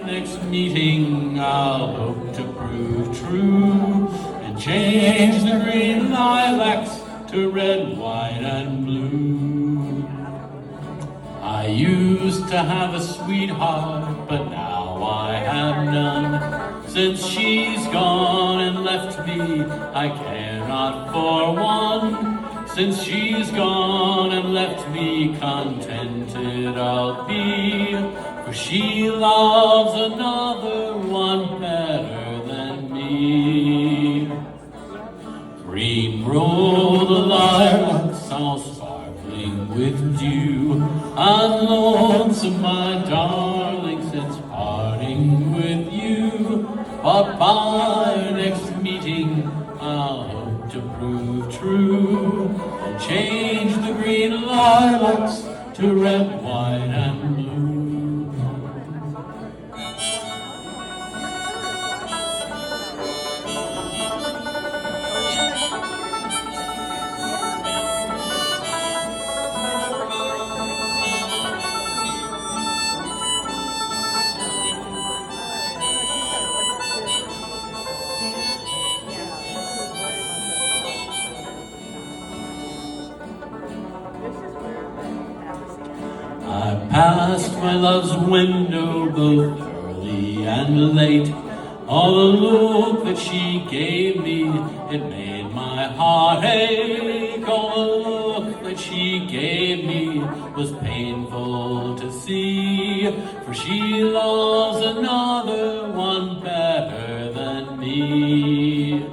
next meeting I'll hope to prove true and change the green lilacs to red, white, and blue. I used to have a sweetheart, but now I have none. Since she's gone and left me, I care not for one. Since she's gone and left me, contented I'll be, for she loves another one better than me. Green grow the lilacs, all sparkling with dew. I'm lonesome, my darling, since parting with you. But by our next meeting, I'll hope to prove true and change the green lilacs to red, white, and blue. I passed my love's window both early and late. All the look that she gave me, it made my heart ache. All the look that she gave me was painful to see, for she loves another one better than me.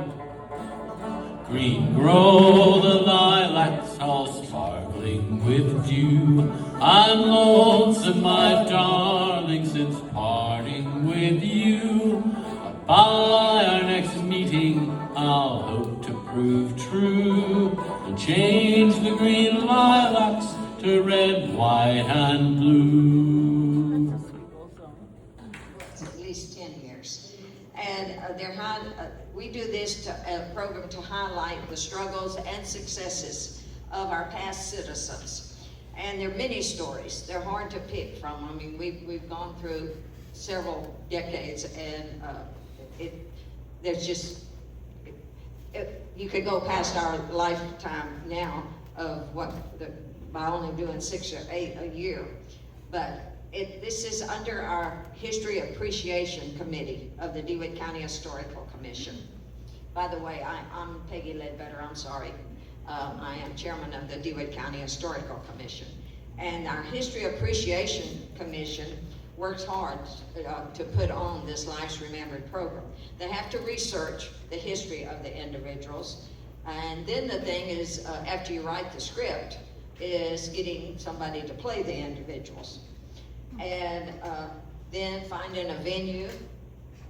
Green grow the lilacs, all sparkling with dew. I'm lonesome, my darling, since parting with you. But by our next meeting, I'll hope to prove true and change the green lilacs to red, white, and blue. It's at least 10 years. And we do this program to highlight the struggles and successes of our past citizens. And there are many stories. They're hard to pick from. I mean, we've gone through several decades, and there's just, you could go past our lifetime now of by only doing 6 or 8 a year. But this is under our History Appreciation Committee of the DeWitt County Historical Commission. By the way, I'm Peggy Ledbetter, I'm sorry. I am chairman of the DeWitt County Historical Commission. And our History Appreciation Commission works hard to put on this Lives Remembered program. They have to research the history of the individuals. And then the thing is, after you write the script, is getting somebody to play the individuals. And then finding a venue.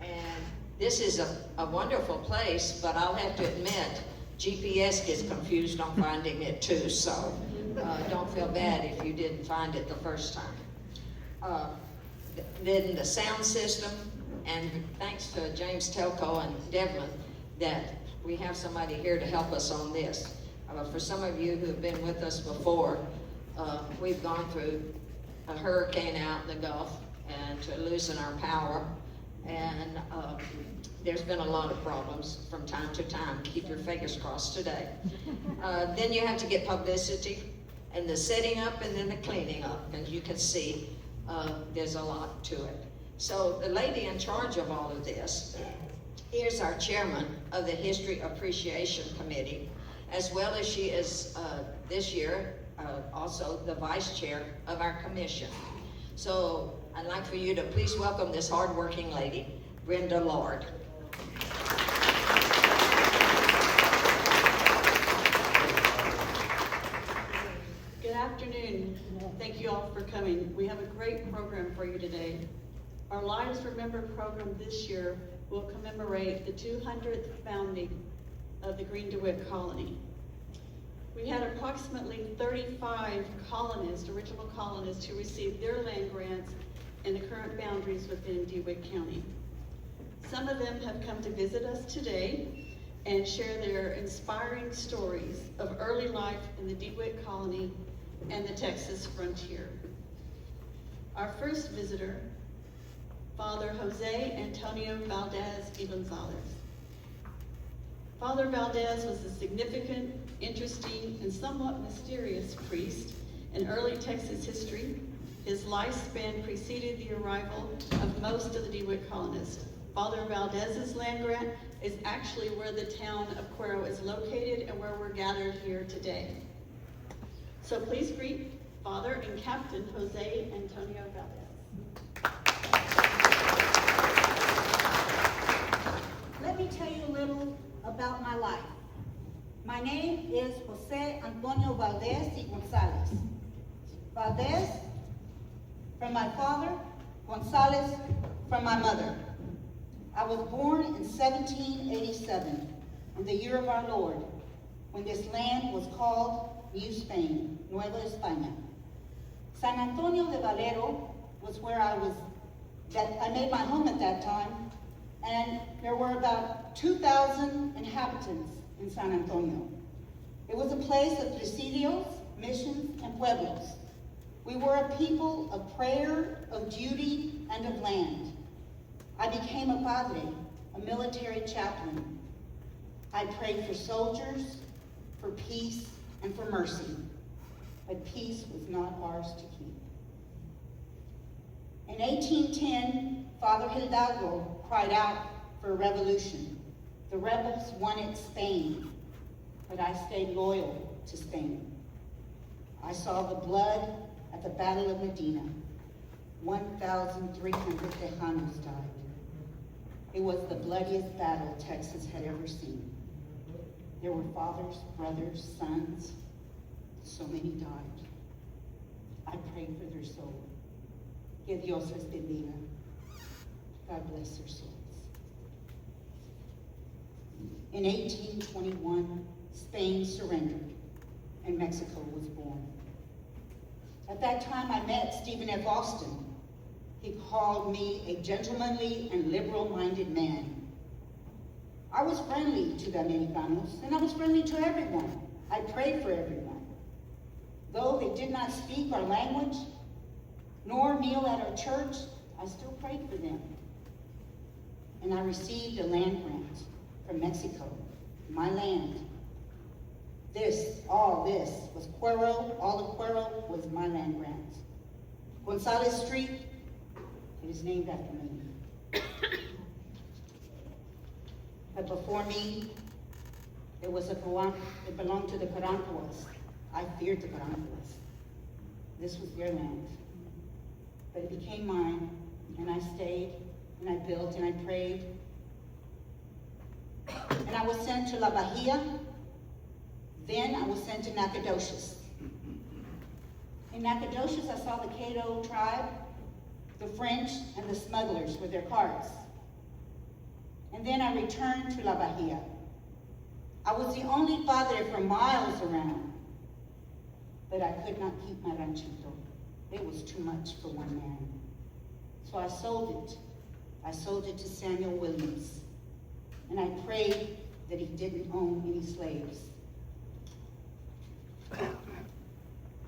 And this is a wonderful place, but I'll have to admit, GPS gets confused on finding it too, so don't feel bad if you didn't find it the first time. Then the sound system, and thanks to James Telco and Devlin that we have somebody here to help us on this. For some of you who have been with us before, we've gone through a hurricane out in the Gulf and to losing our power, and there's been a lot of problems from time to time. Keep your fingers crossed today. Then you have to get publicity and the setting up and then the cleaning up. And you can see there's a lot to it. So the lady in charge of all of this is our chairman of the History Appreciation Committee, as well as she is this year also the vice chair of our commission. So I'd like for you to please welcome this hardworking lady, Brenda Lord. Good afternoon. Thank you all for coming. We have a great program for you today. Our Lives Remembered program this year will commemorate the 200th founding of the Green DeWitt Colony. We had approximately 35 colonists, original colonists, who received their land grants in the current boundaries within DeWitt County. Some of them have come to visit us today and share their inspiring stories of early life in the DeWitt Colony and the Texas frontier. Our first visitor Father Jose Antonio Valdez y Gonzalez. Father Valdez was a significant, interesting, and somewhat mysterious priest in early Texas history. His lifespan preceded the arrival of most of the DeWitt colonists. Father Valdez's land grant is actually where the town of Cuero is located and where we're gathered here today. So please greet Father and Captain Jose Antonio Valdez. Let me tell you a little about my life. My name is Jose Antonio Valdez y Gonzalez. Valdez from my father, Gonzalez from my mother. I was born in 1787, in the year of our Lord, when this land was called New Spain, Nueva España. San Antonio de Valero was where I made my home at that time, and there were about 2,000 inhabitants in San Antonio. It was a place of presidios, missions, and pueblos. We were a people of prayer, of duty, and of land. I became a padre, a military chaplain. I prayed for soldiers, for peace, and for mercy. But peace was not ours to keep. In 1810, Father Hidalgo cried out for a revolution. The rebels wanted Spain, but I stayed loyal to Spain. I saw the blood at the Battle of Medina. 1,300 Tejanos died. It was the bloodiest battle Texas had ever seen. There were fathers, brothers, sons. So many died. I prayed for their soul. Que Dios les bendiga. God bless their souls. In 1821, Spain surrendered and Mexico was born. At that time, I met Stephen F. Austin. He called me a gentlemanly and liberal-minded man. I was friendly to the Americanos, and I was friendly to everyone. I prayed for everyone. Though they did not speak our language, nor kneel at our church, I still prayed for them. And I received a land grant from Mexico, my land. All this was Cuero, all of Cuero was my land grant. Gonzalez Street, it is named after me. But before me, there was a Puan, it belonged to the Carancuas. I feared the Carancuas. This was their land. But it became mine, and I stayed, and I built, and I prayed. And I was sent to La Bahia. Then I was sent to Nacogdoches. In Nacogdoches, I saw the Caddo tribe, the French, and the smugglers with their carts. And then I returned to La Bahia. I was the only padre for miles around, but I could not keep my ranchito. It was too much for one man. So I sold it. I sold it to Samuel Williams. And I prayed that he didn't own any slaves.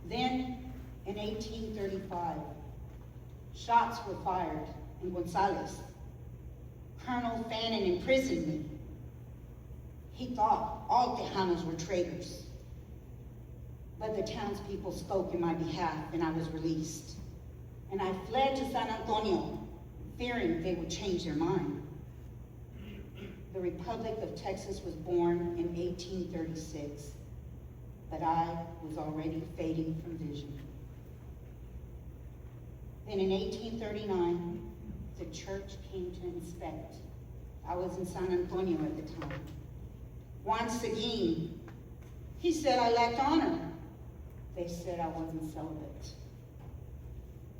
Then, in 1835, shots were fired in Gonzales. Colonel Fannin imprisoned me. He thought all Tejanos were traitors. But the townspeople spoke in my behalf, and I was released. And I fled to San Antonio, fearing they would change their mind. The Republic of Texas was born in 1836, but I was already fading from vision. Then in 1839, the church came to inspect. I was in San Antonio at the time. Juan Seguin, he said I lacked honor. They said I wasn't celibate.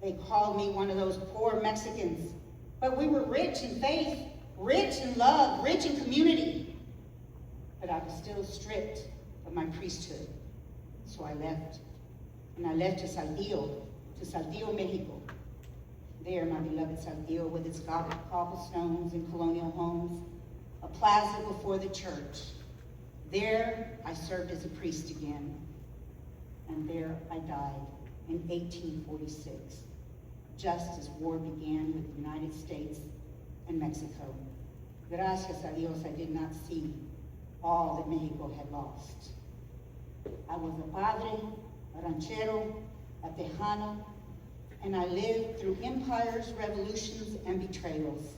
They called me one of those poor Mexicans, but we were rich in faith, rich in love, rich in community. But I was still stripped of my priesthood. So I left. And I left to Saltillo, Mexico. There, my beloved Saltillo, with its cobblestones and colonial homes, a plaza before the church. There, I served as a priest again. And there I died in 1846, just as war began with the United States and Mexico. Gracias a Dios, I did not see all that Mexico had lost. I was a padre, a ranchero, a tejano, and I lived through empires, revolutions, and betrayals,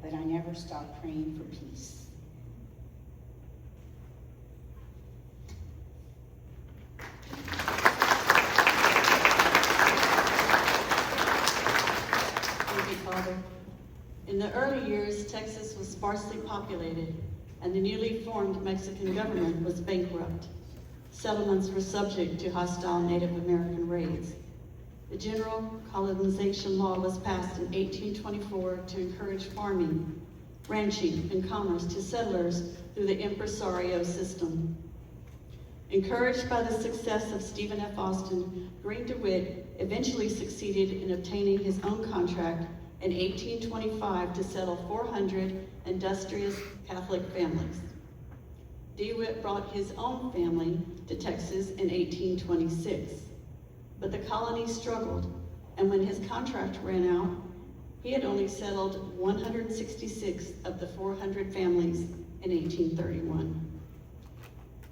but I never stopped praying for peace. Thank you, Father. In the early years, Texas was sparsely populated, and the newly formed Mexican government was bankrupt. Settlements were subject to hostile Native American raids. The General Colonization Law was passed in 1824 to encourage farming, ranching, and commerce to settlers through the impresario system. Encouraged by the success of Stephen F. Austin, Green DeWitt eventually succeeded in obtaining his own contract in 1825 to settle 400 industrious Catholic families. DeWitt brought his own family to Texas in 1826, but the colony struggled, and when his contract ran out, he had only settled 166 of the 400 families in 1831.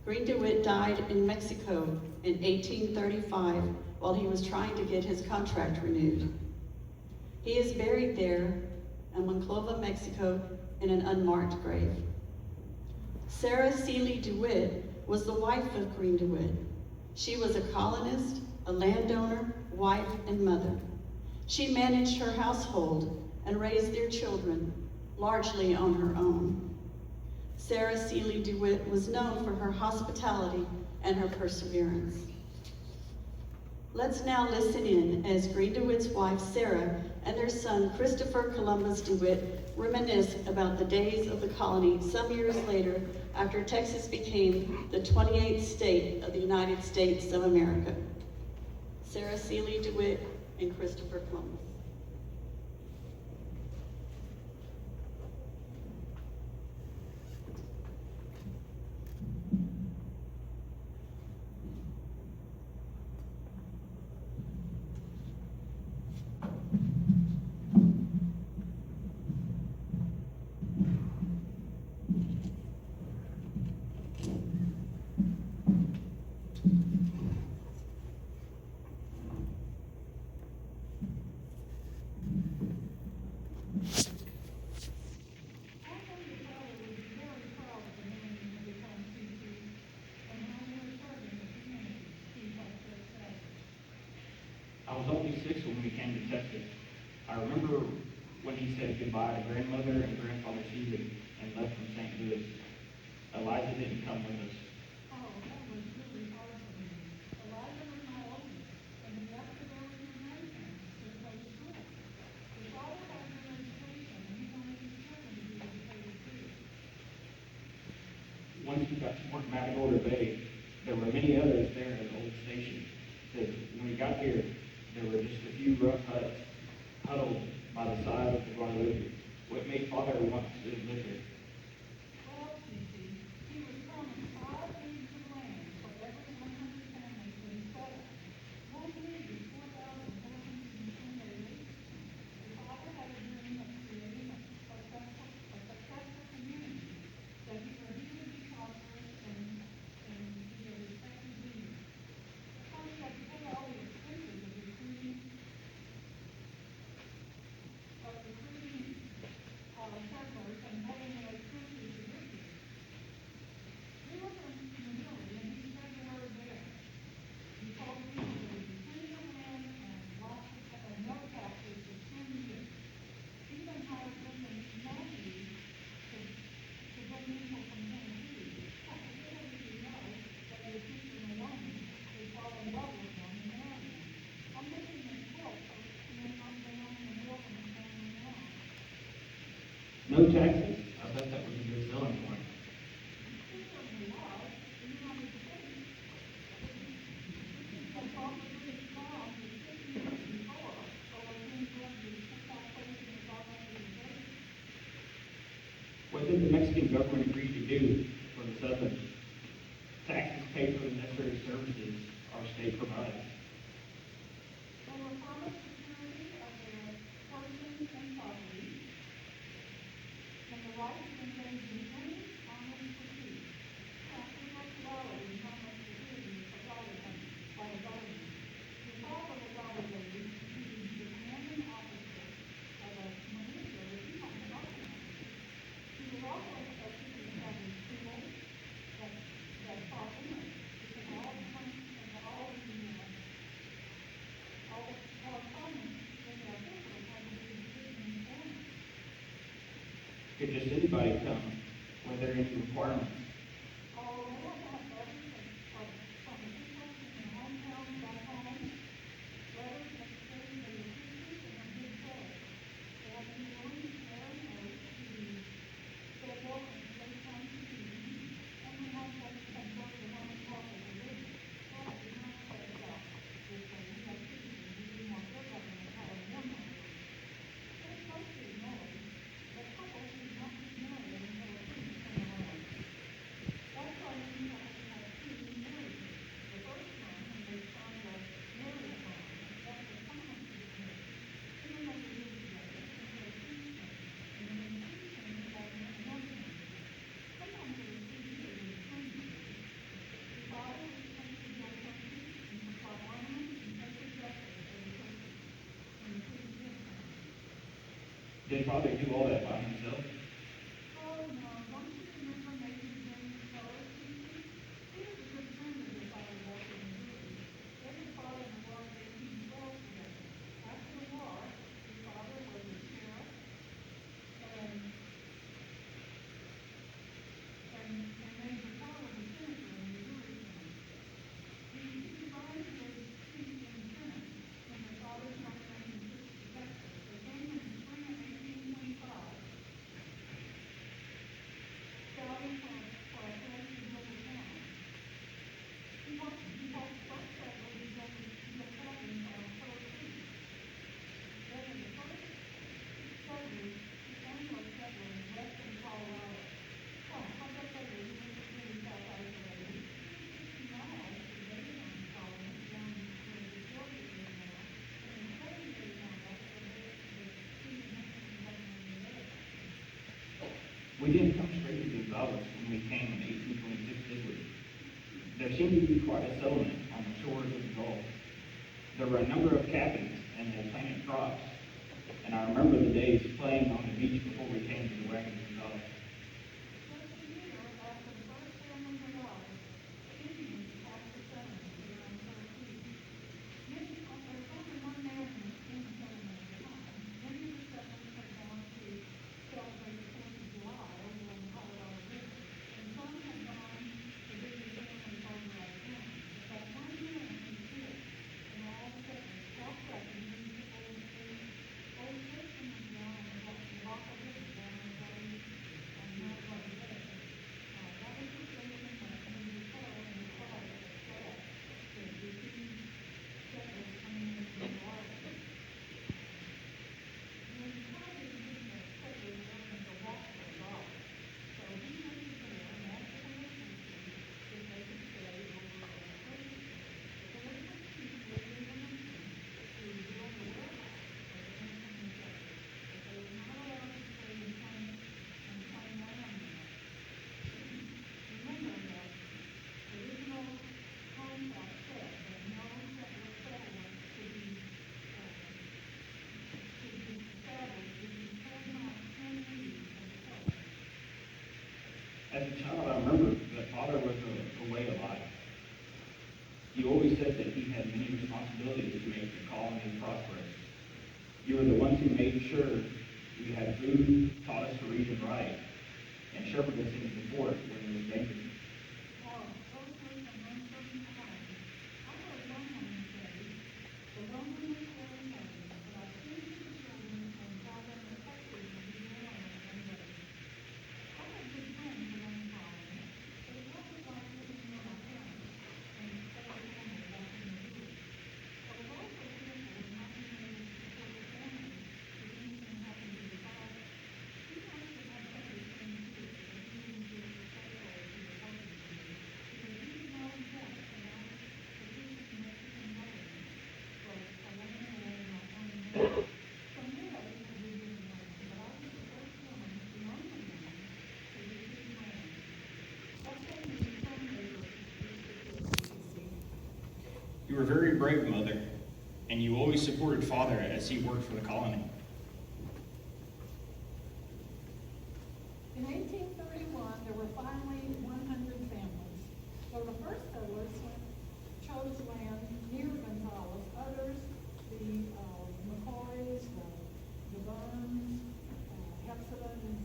Green DeWitt died in Mexico in 1835 while he was trying to get his contract renewed. He is buried there in Monclova, Mexico, in an unmarked grave. Sarah Seeley DeWitt was the wife of Green DeWitt. She was a colonist, a landowner, wife, and mother. She managed her household and raised their children, largely on her own. Sarah Seeley DeWitt was known for her hospitality and her perseverance. Let's now listen in as Green DeWitt's wife, Sarah, and their son, Christopher Columbus DeWitt, reminisce about the days of the colony some years later after Texas became the 28th state of the United States of America. Sarah Seeley DeWitt and Christopher Columbus. I was only 6 when we came to Texas. I remember when he said goodbye to grandmother and grandfather Stephen and left from St. Louis. Eliza didn't come with us. Oh, that was really hard for me. Eliza was my oldest, and he left to go with his grandparents to go to school. His father had a good education, and he wanted his children to be educated too. Once we got to Fort Matagorda Bay, there were many others there at the old station. That when we got here, there were just a few rough huts huddled by the side of the Guadalupe. What made Father want to live here? Well, Cece, he was promised 5 leagues of land for every 100 families that he settled. 1 league is 4,410 acres. His father had a dream of creating a successful community that he would be prosperous and be a respected leader. Of course, he had to pay all the expenses of recruiting settlers and paying electricity to live here. We were from Manila, and he said the word there. He told me there would be plenty of land and lots of no taxes for 10 years. Even hired women Matthews to bring people from Tennessee. I said, little did you know that your future Naomi would fall in love with them and marry them. I'm making this book, so I'm down in the middle of the family now. No taxes? I bet that was a good selling point. It certainly was. The United States had probably found the 50 years before, so when things went to taxation was already in place. What did the Mexican government agree to do for the Southern? Taxes paid for the necessary services our state provides. They were promised security Could just anybody come? Were there any requirements? Oh, they have to have letters from the people in their hometown back home, letters that say they were Christians and have been saved. They have to be willing to swear an oath to say welcome to every time to meeting, and they have to convert the Roman Catholic religion. That is not carried out this way. We have citizens who do want their government having one language. It's mostly ignored, but couples should not be married until a priest comes along. That's why many couples have pre-marriages. The first one, when they sign the marriage bond, that's the common marriage. And then they live together until a priest comes. And then the priest comes back and another marriage. Sometimes there are 2 years in between marriages. The father is supposed to go country and supply ornaments and sacred vessels for the churches when the priest is coming. Did Father do all that by himself? Oh, no, don't you remember maybe James Keller teaching? He was a good friend of your father back in Missouri. They had fought in the War of 1812 together. After the war, your father was a sheriff, and Major Keller was a senator in Missouri. He divided his seat in the Senate when your father's nomination switched to Texas. They came in the spring of 1825. Scouting for a place to build a town. He helped first settlers build cabins on Pearl Creek. Then in the first settlers, Samuel settlers western Colorado. Oh, how about that? He was really self-isolated. 60 miles from David on the colony down where the Georgia is now. And in 70 days on that, the Stephen Henderson government there. We didn't come straight to Valdez when we came in 1826, did we? There seemed to be quite a settlement on the shores of the Gulf. There were a number of cabins, and they planted crops. And I remember the days playing on the beach before we came to the wagon of Valdez. Just a year after the first families arrived, Indians attacked the settlement around Pearl Creek. There was only one man in the settlement at the time. Many of the settlers had gone to celebrate the 4th of July over on the Colorado River, and some had gone to visit families over at the county. But one man was killed, and all the settlers walked up and used the old station was down on the Rock River down on the Mount Valdez. That was the station that Major Keller and his father set up to receive settlers coming in from the water. Major Keller didn't think that settlers wanted to walk their dog, so he went to there and asked the policemen if they could stay over at the station. The policemen chief was leaving them to build a warehouse for the incoming settlers, but they were not allowed to stay and claim land there. Remember that the original contract said that no settler settlement should be established within 10 years of the settlement. As a child, I remember that Father was away a lot. You always said that he had many responsibilities to make the colony prosperous. You were the ones who made sure we had food, taught us to read and write, and shepherded us into the fort when it was dangerous. Oh, those were some uncertain times. I heard one woman say, "The loneliness was heavy, but I tended to the children and saw them effective to be warm and ready." I had good friends along the colony, but it wasn't like living near my parents and staying family back in Missouri. I was also fearful of not being able to support the family if anything happened to the father. He must have had other things too, but he didn't feel faithful to the working for me, because he did not object to my position Mexican government for laying away my own name. From there, we could be given land, but I was the first woman, the only woman, to receive land. That gave me some measure of security. You were very brave, Mother, and you always supported Father as he worked for the colony. In 1831, there were finally 100 families. So the first settlers chose land near Gonzales. Others, the McCoys, the Burns, Hephzibeth and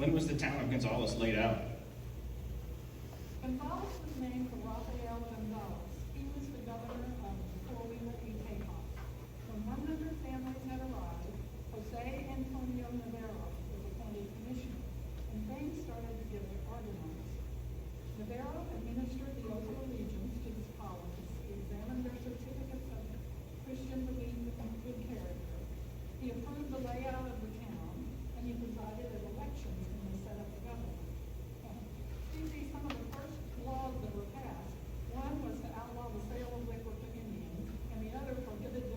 When was the town of Gonzales laid out? Gonzales was named for Rafael Gonzales. He was the governor of Coahuila y Tejas. When 100 families had arrived, Jose Antonio Navarro was appointed commissioner, and things started to get organized. Navarro administered the oath of allegiance to the colonists, examined their certificates of Christian belief and good character. He approved the layout of the town, and he presided at elections when they set up the government. See, some of the first laws that were passed, one was to outlaw the sale of liquor to Indians, and the other prohibited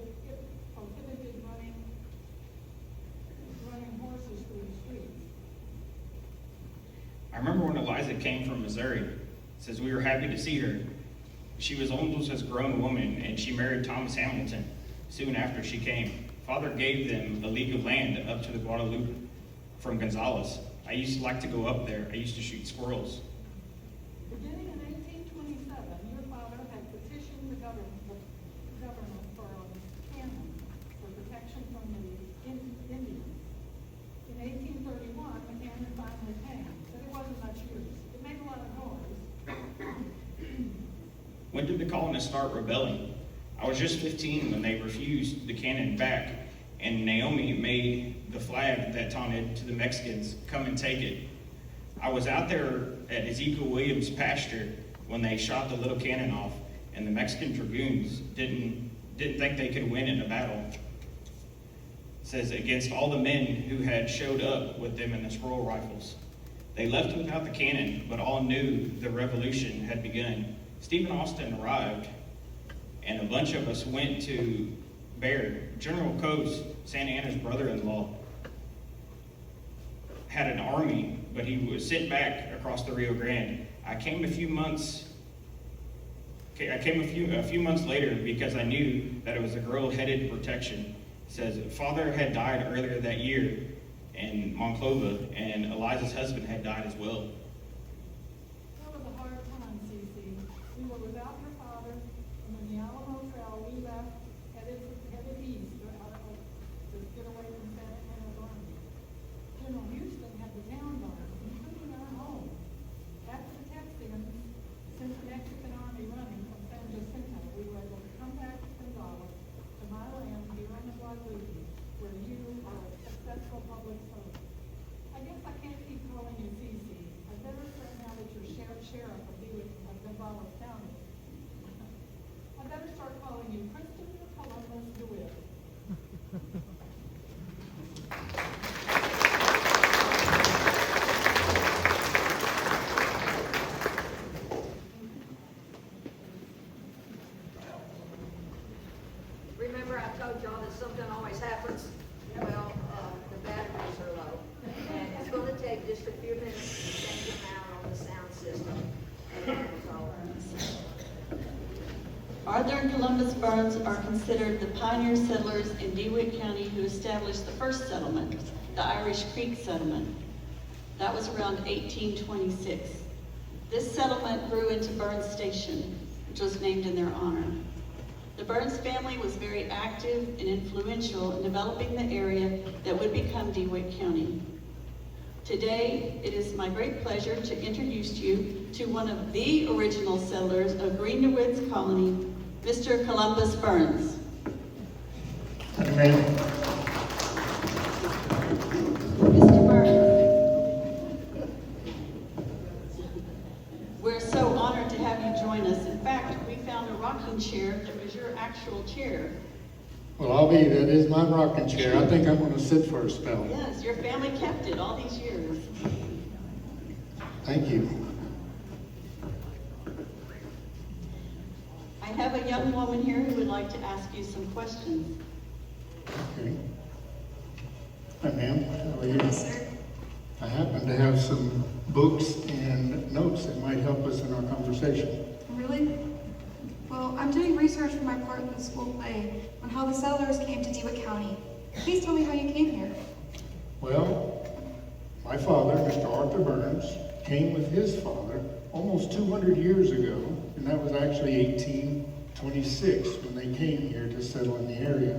running horses through the streets. I remember when Eliza came from Missouri. It says we were happy to see her. She was almost a grown woman, and she married Thomas Hamilton soon after she came. Father gave them a league of land up to the Guadalupe from Gonzales. I used to like to go up there. I used to shoot squirrels. Beginning in 1827, your father had petitioned the government for a cannon for protection from the Indians. In 1831, the cannon finally came, but it wasn't much use. It made a lot of noise. When did the colonists start rebelling? I was just 15 when they refused the cannon back, and Naomi made the flag that taunted to the Mexicans, "Come and take it." I was out there at Ezekiel Williams' pasture when they shot the little cannon off, and the Mexican dragoons didn't think they could win in a battle. It says, against all the men who had showed up with them in the squirrel rifles. They left without the cannon, but all knew the revolution had begun. Stephen Austin arrived, and a bunch of us went to Bear. General Coates, Santa Anna's brother-in-law, had an army, but he was sent back across the Rio Grande. I came a few months later because I knew that it was a girl headed protection. It says father had died earlier that year in Monclova, and Eliza's husband had died as well. That was a hard time, Cece. We were without your father, and when the Alamo fell, we left, headed east to get away from Santa Anna's army. General Houston had the town burned, including our home. After the Texians sent the Mexican army running from San Jacinto, we were able to come back to Gonzales, to my land here on the Guadalupe, where you are a successful public servant. I guess I can't keep calling you Cece. I better say now that you're sheriff of DeWitt, of Gonzales County. I better start calling you Christopher Columbus DeWitt. Remember I told y'all that something always happens? Well, the batteries are low. And it's going to take just a few minutes to change them out on the sound system. And that's all Arthur and Columbus Burns are considered the pioneer settlers in DeWitt County who established the first settlement, the Irish Creek Settlement. That was around 1826. This settlement grew into Burns Station, which was named in their honor. The Burns family was very active and influential in developing the area that would become DeWitt County. Today, it is my great pleasure to introduce you to one of the original settlers of Green DeWitt's colony, Mr. Columbus Burns. Amen. Mr. Burns, we're so honored to have you join us. In fact, we found a rocking chair that was your actual chair. Well, that is my rocking chair. I think I'm going to sit for a spell. Yes, your family kept it all these years. Thank you. I have a young woman here who would like to ask you some questions. Okay. Hi, ma'am. How are you? Yes, sir. I happen to have some books and notes that might help us in our conversation. Really? Well, I'm doing research for my part in the school play on how the settlers came to DeWitt County. Please tell me how you came here. Well, my father, Mr. Arthur Burns, came with his father almost 200 years ago, and that was actually 1826 when they came here to settle in the area.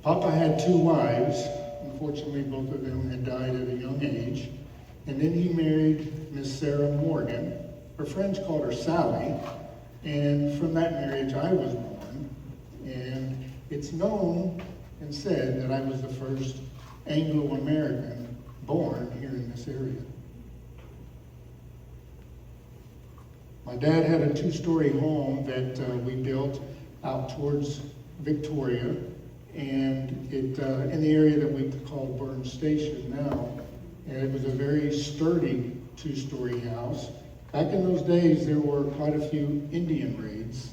Papa had two wives. Unfortunately, both of them had died at a young age, And then he married Miss Sarah Morgan. Her friends called her Sally. And from that marriage, I was born. And it's known and said that I was the first Anglo-American born here in this area. My dad had a 2-story home that we built out towards Victoria, and it in the area that we call Burn Station now. And it was a very sturdy 2-story house. Back in those days, there were quite a few Indian raids,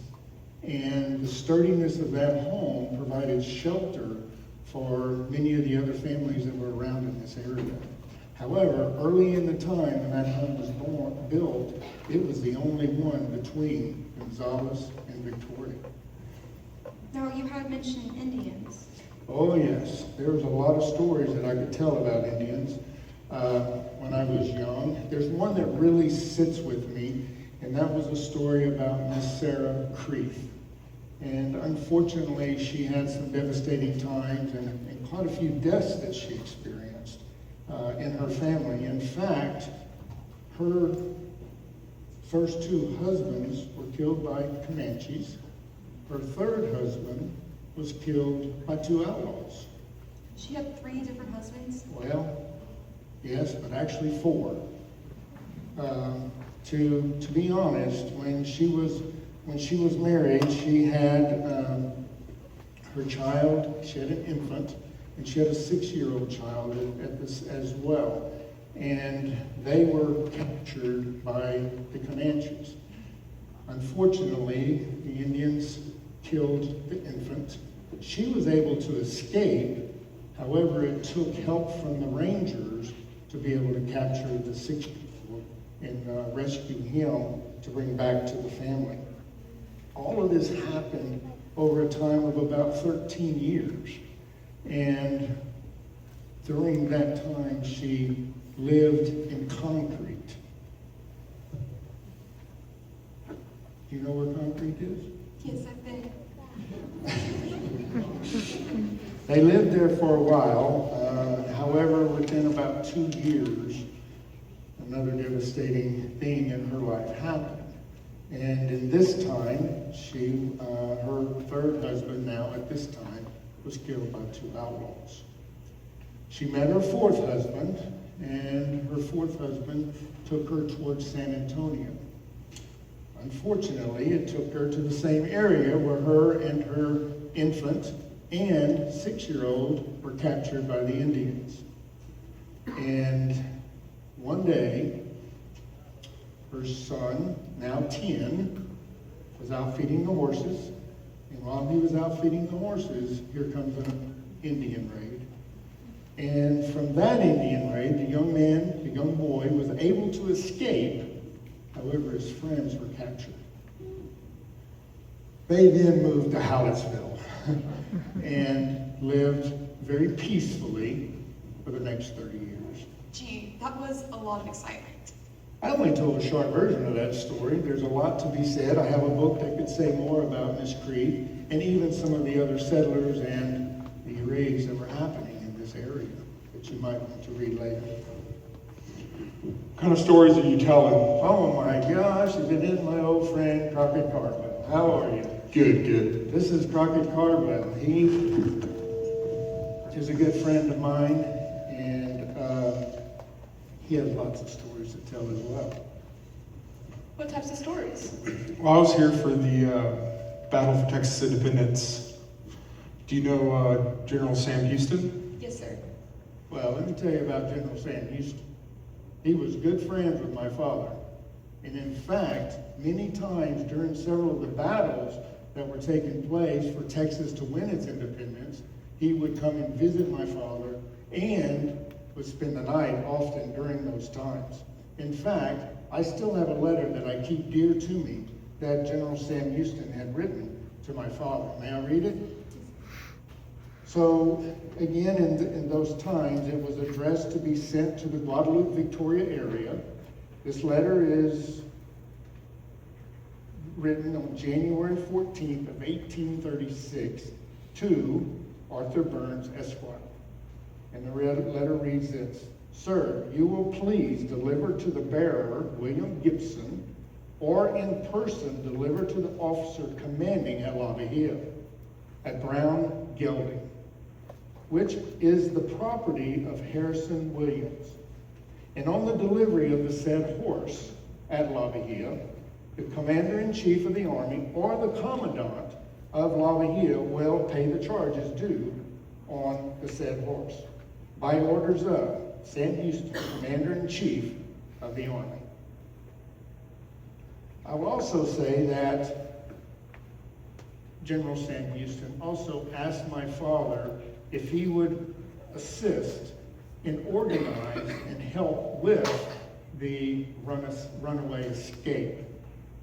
and the sturdiness of that home provided shelter for many of the other families that were around in this area. However, early in the time when that home was built, it was the only one between Gonzales and Victoria. Now, you had mentioned Indians. Oh yes, there was a lot of stories that I could tell about Indians when I was young. There's one that really sits with me, and that was a story about Miss Sarah Creeth. And unfortunately, she had some devastating times and quite a few deaths that she experienced in her family. In fact, her first 2 husbands were killed by Comanches. Her 3rd husband was killed by 2 outlaws. She had 3 different husbands. Well, yes, but actually 4. To be honest, when she was married, she had her child. She had an infant, and she had a 6-year-old child as well. And they were captured by the Comanches. Unfortunately, the Indians killed the infant. She was able to escape. However, it took help from the Rangers to be able to capture the 6-year-old and rescue him to bring back to the family. All of this happened over a time of about 13 years. And during that time, she lived in concrete. Do you know where concrete is? Yes, I've been. They lived there for a while. However, within about 2 years, another devastating thing in her life happened. And in this time, her 3rd husband now at this time, was killed by 2 outlaws. She met her 4th husband, and her 4th husband took her towards San Antonio. Unfortunately, it took her to the same area where her and her infant and 6-year-old were captured by the Indians. And one day, her son, now 10, was out feeding the horses. And while he was out feeding the horses, here comes an Indian raid. And from that Indian raid, the young boy, was able to escape. However, his friends were captured. They then moved to Hallettsville and lived very peacefully for the next 30 years. Gee, that was a lot of excitement. I only told a short version of that story. There's a lot to be said. I have a book that could say more about Miss Creed and even some of the other settlers and the raids that were happening in this area that you might want to read later. What kind of stories are you telling? Oh my gosh, is it in my old friend Crockett Cardwell? How are you? Good, good. This is Crockett Cardwell. He is a good friend of mine, and he has lots of stories to tell as well. What types of stories? Well, I was here for the Battle for Texas Independence. Do you know General Sam Houston? Yes, sir. Well, let me tell you about General Sam Houston. He was good friends with my father. And in fact, many times during several of the battles that were taking place for Texas to win its independence, he would come and visit my father and would spend the night often during those times. In fact, I still have a letter that I keep dear to me that General Sam Houston had written to my father. May I read it? So, again, in those times, it was addressed to be sent to the Guadalupe, Victoria area. This letter is written on January 14th of 1836 to Arthur Burns, Esquire. And the letter reads this: Sir, you will please deliver to the bearer, William Gibson, or in person deliver to the officer commanding at La Bahia, at Brown Gelding, which is the property of Harrison Williams. And on the delivery of the said horse at La Bahia, the commander-in-chief of the army or the commandant of La Bahia will pay the charges due on the said horse, by orders of Sam Houston, commander-in-chief of the army. I will also say that General Sam Houston also asked my father if he would assist and organize and help with the runaway escape.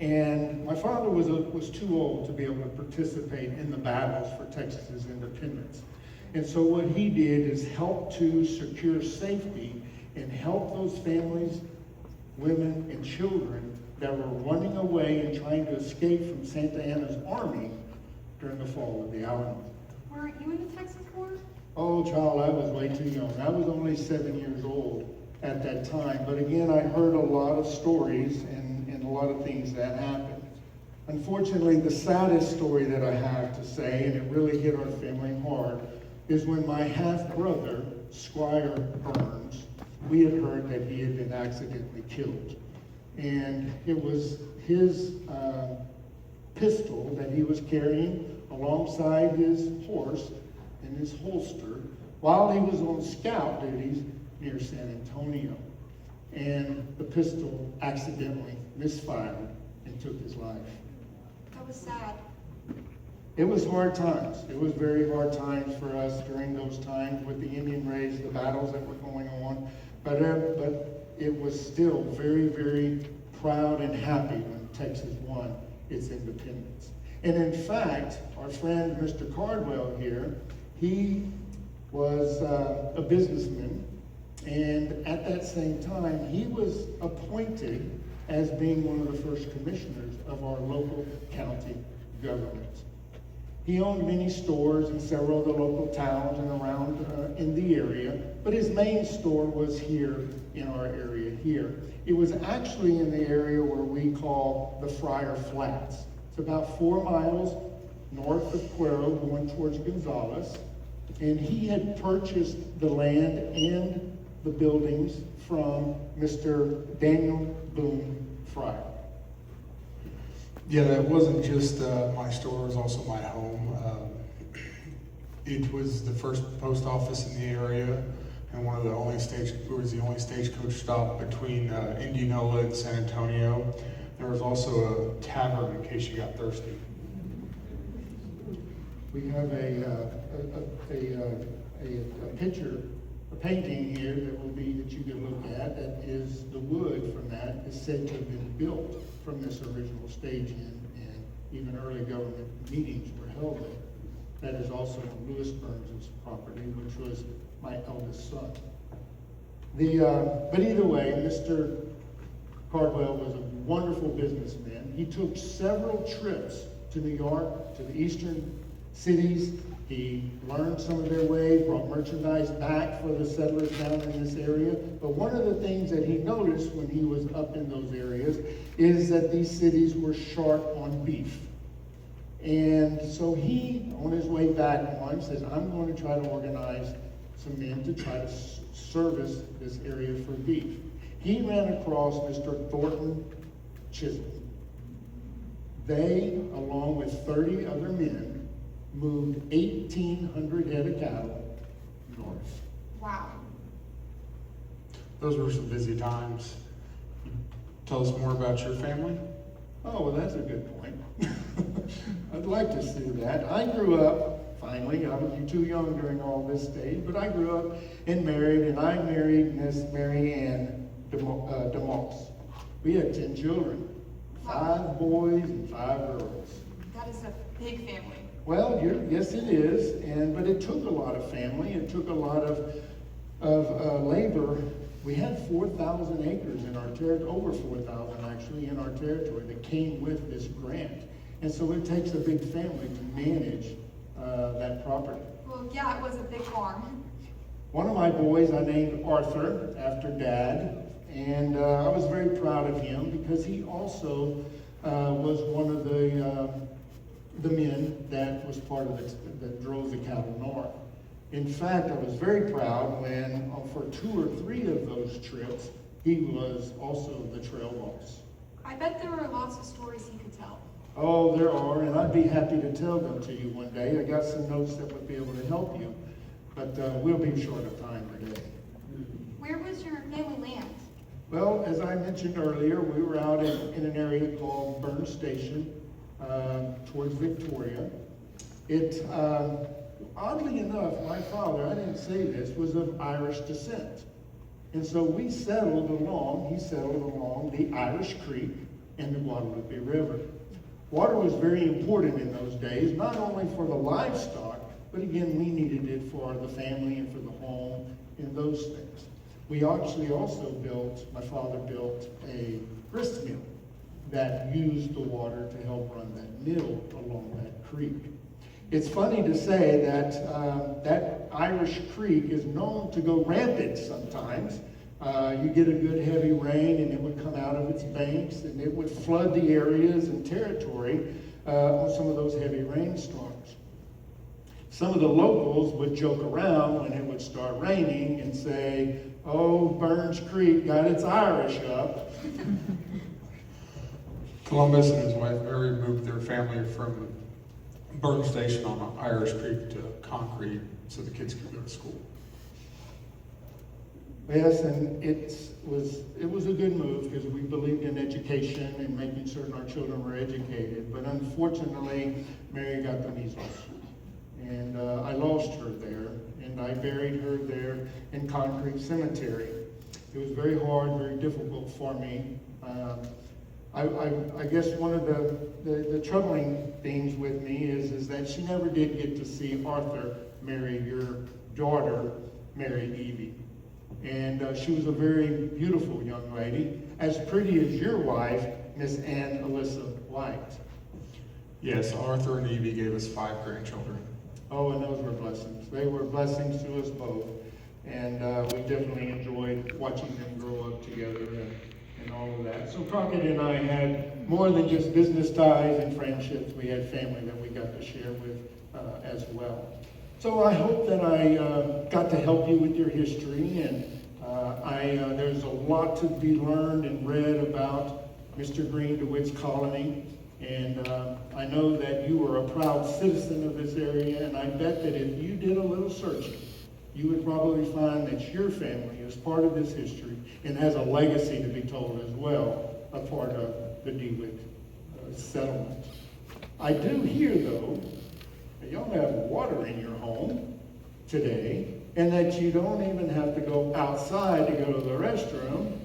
And my father was too old to be able to participate in the battles for Texas's independence. And so what he did is help to secure safety and help those families, women, and children that were running away and trying to escape from Santa Anna's army during the fall of the Alamo. Were you in the Texas War? Oh, child, I was way too young. I was only 7 years old at that time. But again, I heard a lot of stories and a lot of things that happened. Unfortunately, the saddest story that I have to say, and it really hit our family hard, is when my half-brother, Squire Burns, we had heard that he had been accidentally killed. And it was his pistol that he was carrying alongside his horse in his holster while he was on scout duties near San Antonio. And the pistol accidentally misfired and took his life. That was sad. It was hard times. It was very hard times for us during those times with the Indian raids, the battles that were going on. But it was still very, very proud and happy when Texas won its independence. And in fact, our friend Mr. Cardwell here, he was a businessman, and at that same time, he was appointed as being one of the first commissioners of our local county government. He owned many stores in several of the local towns and around in the area, but his main store was here in our area here. It was actually in the area where we call the Friar Flats. It's about 4 miles north of Cuero going towards Gonzales, and he had purchased the land and the buildings from Mr. Daniel Boone Fryer. Yeah, it wasn't just my store, it was also my home. It was the first post office in the area, and it was the only stagecoach stop between Indianola and San Antonio. There was also a tavern in case you got thirsty. We have a painting here that you can look at. That is the wood from that is said to have been built from this original stage inn, and even early government meetings were held there. That is also Louis Burns' property, which was my eldest son. But either way, Mr. Cardwell was a wonderful businessman. He took several trips to New York, to the eastern cities. He learned some of their ways, brought merchandise back for the settlers down in this area. But one of the things that he noticed when he was up in those areas is that these cities were short on beef. And so he, on his way back on, says, I'm going to try to organize some men to try to service this area for beef. He ran across Mr. Thornton Chisholm. They, along with 30 other men, moved 1,800 head of cattle north. Wow. Those were some busy times. Tell us more about your family. Oh, well, that's a good point. I'd like to see that. I grew up, finally, I was too young during all this stage, but I grew up and I married Miss Mary Ann DeMoss. We had 10 children, 5 boys and 5 girls. That is a big family. Well, yes, it is, but it took a lot of family. It took a lot of labor. We had 4,000 acres in our territory, over 4,000 actually, in our territory that came with this grant. And so it takes a big family to manage that property. Well, yeah, it was a big farm. One of my boys I named Arthur after Dad, and I was very proud of him because he also was one of the men that was part of that drove the cattle north. In fact, I was very proud when for 2 or 3 of those trips, he was also the trail boss. I bet there were lots of stories he could tell. Oh, there are, and I'd be happy to tell them to you one day. I got some notes that would be able to help you, but we'll be short of time today. Where was your family land? Well, as I mentioned earlier, we were out in an area called Burn Station, towards Victoria. It, oddly enough, my father, I didn't say this, was of Irish descent. And so he settled along the Irish Creek and the Guadalupe River. Water was very important in those days, not only for the livestock, but again, we needed it for the family and for the home and those things. We actually also my father built a grist mill that used the water to help run that mill along that creek. It's funny to say that that Irish Creek is known to go rampant sometimes. You get a good heavy rain and it would come out of its banks and it would flood the areas and territory on some of those heavy rainstorms. Some of the locals would joke around when it would start raining and say, "Oh, Burns Creek got its Irish up." Columbus and his wife Mary moved their family from Burn Station on Irish Creek to Concrete so the kids could go to school. Yes, and it was a good move because we believed in education and making certain our children were educated. But unfortunately, Mary got the measles, and I lost her there, and I buried her there in Concrete Cemetery. It was very hard, very difficult for me. I guess one of the troubling things with me is that she never did get to see Arthur marry your daughter, Mary Evie. And she was a very beautiful young lady, as pretty as your wife, Miss Ann Alyssa White. Yes, Arthur and Evie gave us 5 grandchildren. Oh, and those were blessings. They were blessings to us both. And we definitely enjoyed watching them grow up together and all of that. So Crockett and I had more than just business ties and friendships. We had family that we got to share with as well. So I hope that I got to help you with your history, and there's a lot to be learned and read about Mr. Green DeWitt's colony, and I know that you are a proud citizen of this area, and I bet that if you did a little searching, you would probably find that your family is part of this history and has a legacy to be told as well, a part of the DeWitt settlement. I do hear, though, that y'all have water in your home today, and that you don't even have to go outside to go to the restroom,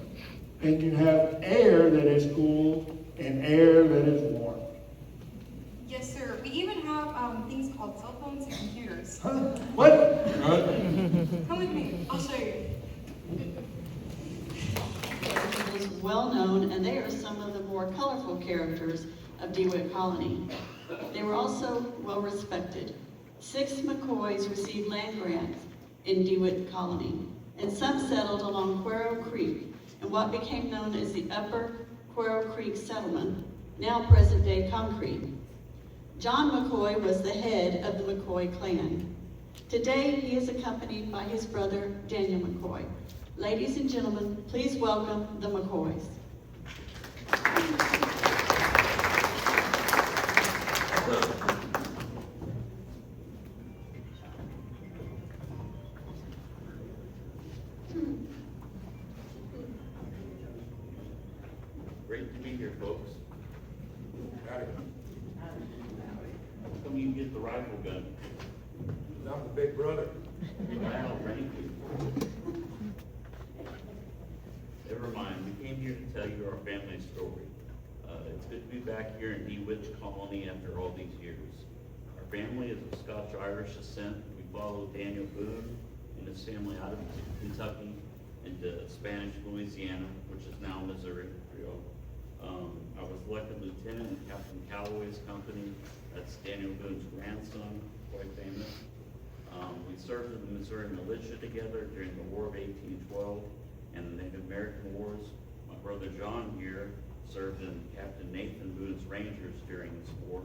and you have air that is cool and air that is warm. Yes, sir. We even have things called cell phones and computers. Huh? What? Come with me. I'll show you. Is well known, and they are some of the more colorful characters of DeWitt Colony. They were also well respected. 6 McCoys received land grants in DeWitt Colony, and some settled along Cuero Creek in what became known as the Upper Cuero Creek Settlement, now present-day Concrete. John McCoy was the head of the McCoy clan. Today, he is accompanied by his brother, Daniel McCoy. Ladies and gentlemen, please welcome the McCoys. Great to be here, folks. How come you get the rifle gun? I'm the big brother. Wow, thank you. Never mind, we came here to tell you our family story. It's good to be back here in DeWitt's colony after all these years. Our family is of Scotch-Irish descent. We follow Daniel Boone and his family out of Kentucky into Spanish Louisiana, which is now Missouri. I was elected lieutenant in Captain Calloway's company. That's Daniel Boone's grandson, quite famous. We served in the Missouri militia together during the War of 1812 and the Native American Wars. My brother John here served in Captain Nathan Boone's Rangers during this war.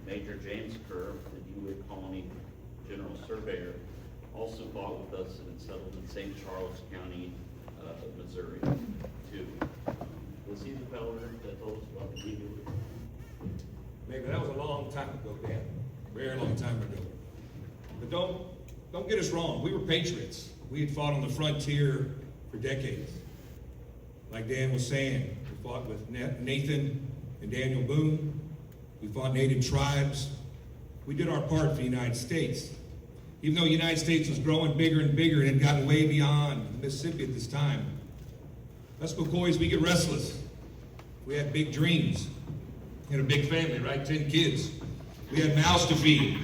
Major James Kerr, the DeWitt Colony General Surveyor, also fought with us and settled in St. Charles County, Missouri, too. Was he the fellow that told us about the DeWitt? Maybe that was a long time ago, Dan. Very long time ago. But don't get us wrong. We were patriots. We had fought on the frontier for decades. Like Dan was saying, we fought with Nathan and Daniel Boone. We fought native tribes. We did our part for the United States. Even though the United States was growing bigger and bigger and had gotten way beyond the Mississippi at this time. Us McCoys, we get restless. We had big dreams. We had a big family, right? 10 kids. We had mouths to feed.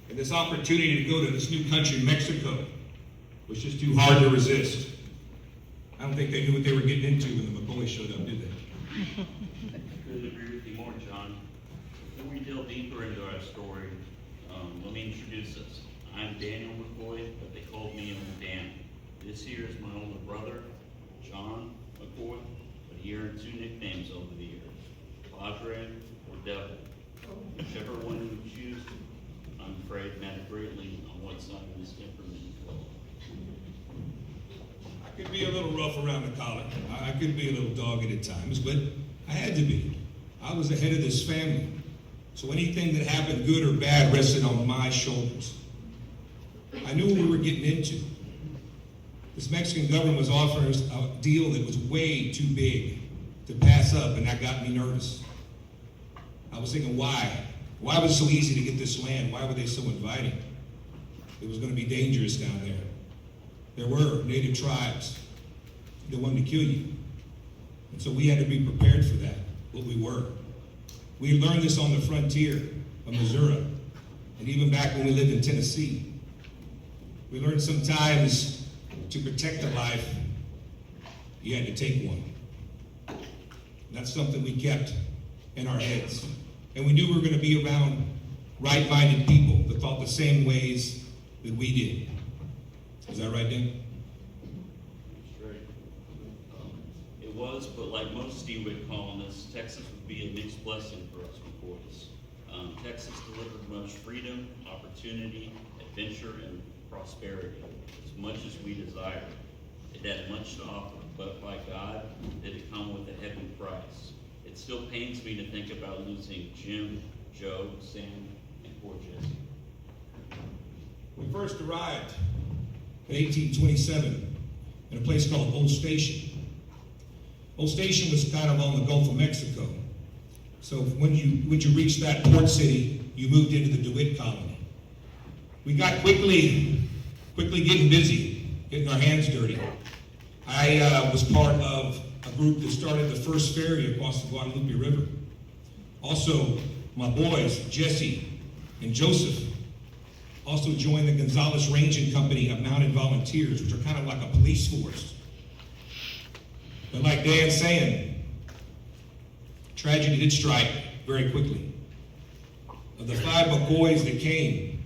And this opportunity to go to this new country, Mexico, was just too hard to resist. I don't think they knew what they were getting into when the McCoys showed up, did they? Couldn't agree with you more, John. Before we delve deeper into our story, let me introduce us. I'm Daniel McCoy, but they called me Uncle Dan. This here is my older brother, John McCoy, but he earned 2 nicknames over the years, Padre or Devil. Whichever one you choose, I'm afraid matter greatly on what side of this temperament you fall. I could be a little rough around the collar. I could be a little dogged at times, but I had to be. I was the head of this family. So anything that happened, good or bad, rested on my shoulders. I knew what we were getting into. This Mexican government was offering us a deal that was way too big to pass up, and that got me nervous. I was thinking, why? Why was it so easy to get this land? Why were they so inviting? It was going to be dangerous down there. There were native tribes that wanted to kill you. And so we had to be prepared for that, what we were. We learned this on the frontier of Missouri, and even back when we lived in Tennessee. We learned sometimes to protect a life, you had to take one. And that's something we kept in our heads. And we knew we were going to be around right-minded people that thought the same ways that we did. Is that right, Dan? That's right. It was, but like most DeWitt colonists, Texas would be a mixed blessing for us McCoys. Texas delivered much freedom, opportunity, adventure, and prosperity, as much as we desired. It had much to offer, but by God, did it come with a heavy price. It still pains me to think about losing Jim, Joe, Sam, and poor Jesse. We first arrived in 1827 in a place called Old Station. Old Station was kind of on the Gulf of Mexico. So when you reached that port city, you moved into the DeWitt colony. We got quickly getting busy, getting our hands dirty. I was part of a group that started the first ferry across the Guadalupe River. Also, my boys, Jesse and Joseph, also joined the Gonzales Ranging Company of Mounted Volunteers, which are kind of like a police force. But like Dan's saying, tragedy did strike very quickly. Of the 5 McCoys that came,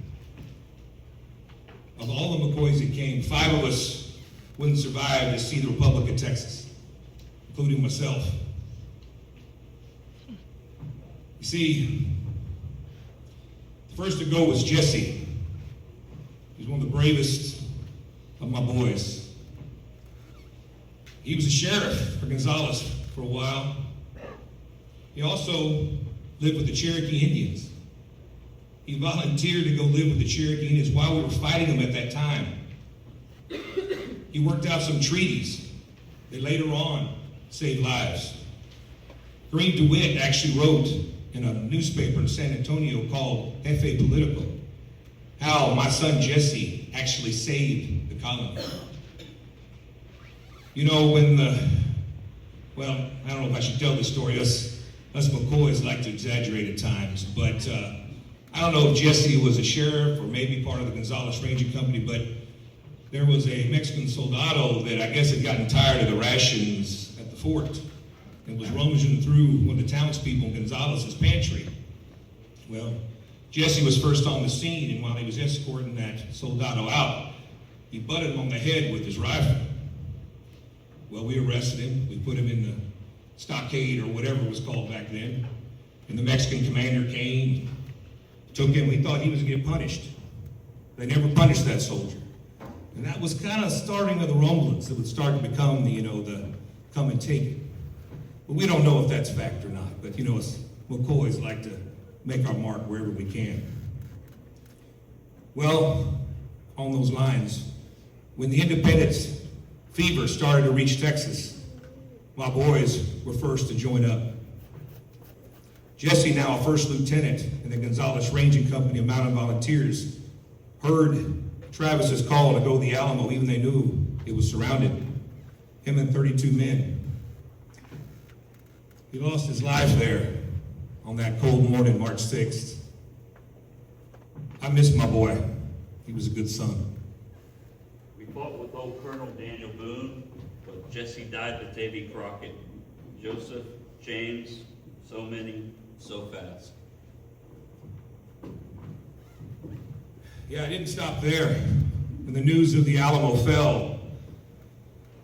of all the McCoys that came, 5 of us wouldn't survive to see the Republic of Texas, including myself. You see, the first to go was Jesse. He's one of the bravest of my boys. He was a sheriff for Gonzales for a while. He also lived with the Cherokee Indians. He volunteered to go live with the Cherokee Indians while we were fighting them at that time. He worked out some treaties that later on saved lives. Green DeWitt actually wrote in a newspaper in San Antonio called F.A. Political how my son Jesse actually saved the colony. You know, when well, I don't know if I should tell this story. Us McCoys like to exaggerate at times, but I don't know if Jesse was a sheriff or maybe part of the Gonzales Ranging Company, but there was a Mexican soldado that I guess had gotten tired of the rations at the fort and was rummaging through one of the townspeople in Gonzales' pantry. Well, Jesse was first on the scene, and while he was escorting that soldado out, he butted him on the head with his rifle. Well, we arrested him. We put him in the stockade, or whatever it was called back then. And the Mexican commander came, took him. We thought he was going to get punished. They never punished that soldier. And that was kind of starting of the rumblings that would start to become the come and take it. But we don't know if that's fact or not. But us McCoys like to make our mark wherever we can. Well, on those lines, when the independence fever started to reach Texas, my boys were first to join up. Jesse, now a first lieutenant in the Gonzales Ranging Company of Mounted Volunteers, heard Travis's call to go to the Alamo, even they knew it was surrounded. Him and 32 men. He lost his life there on that cold morning, March 6th. I miss my boy. He was a good son. We fought with old Colonel Daniel Boone, but Jesse died with Davy Crockett. Joseph, James, so many, so fast. Yeah, I didn't stop there. When the news of the Alamo fell,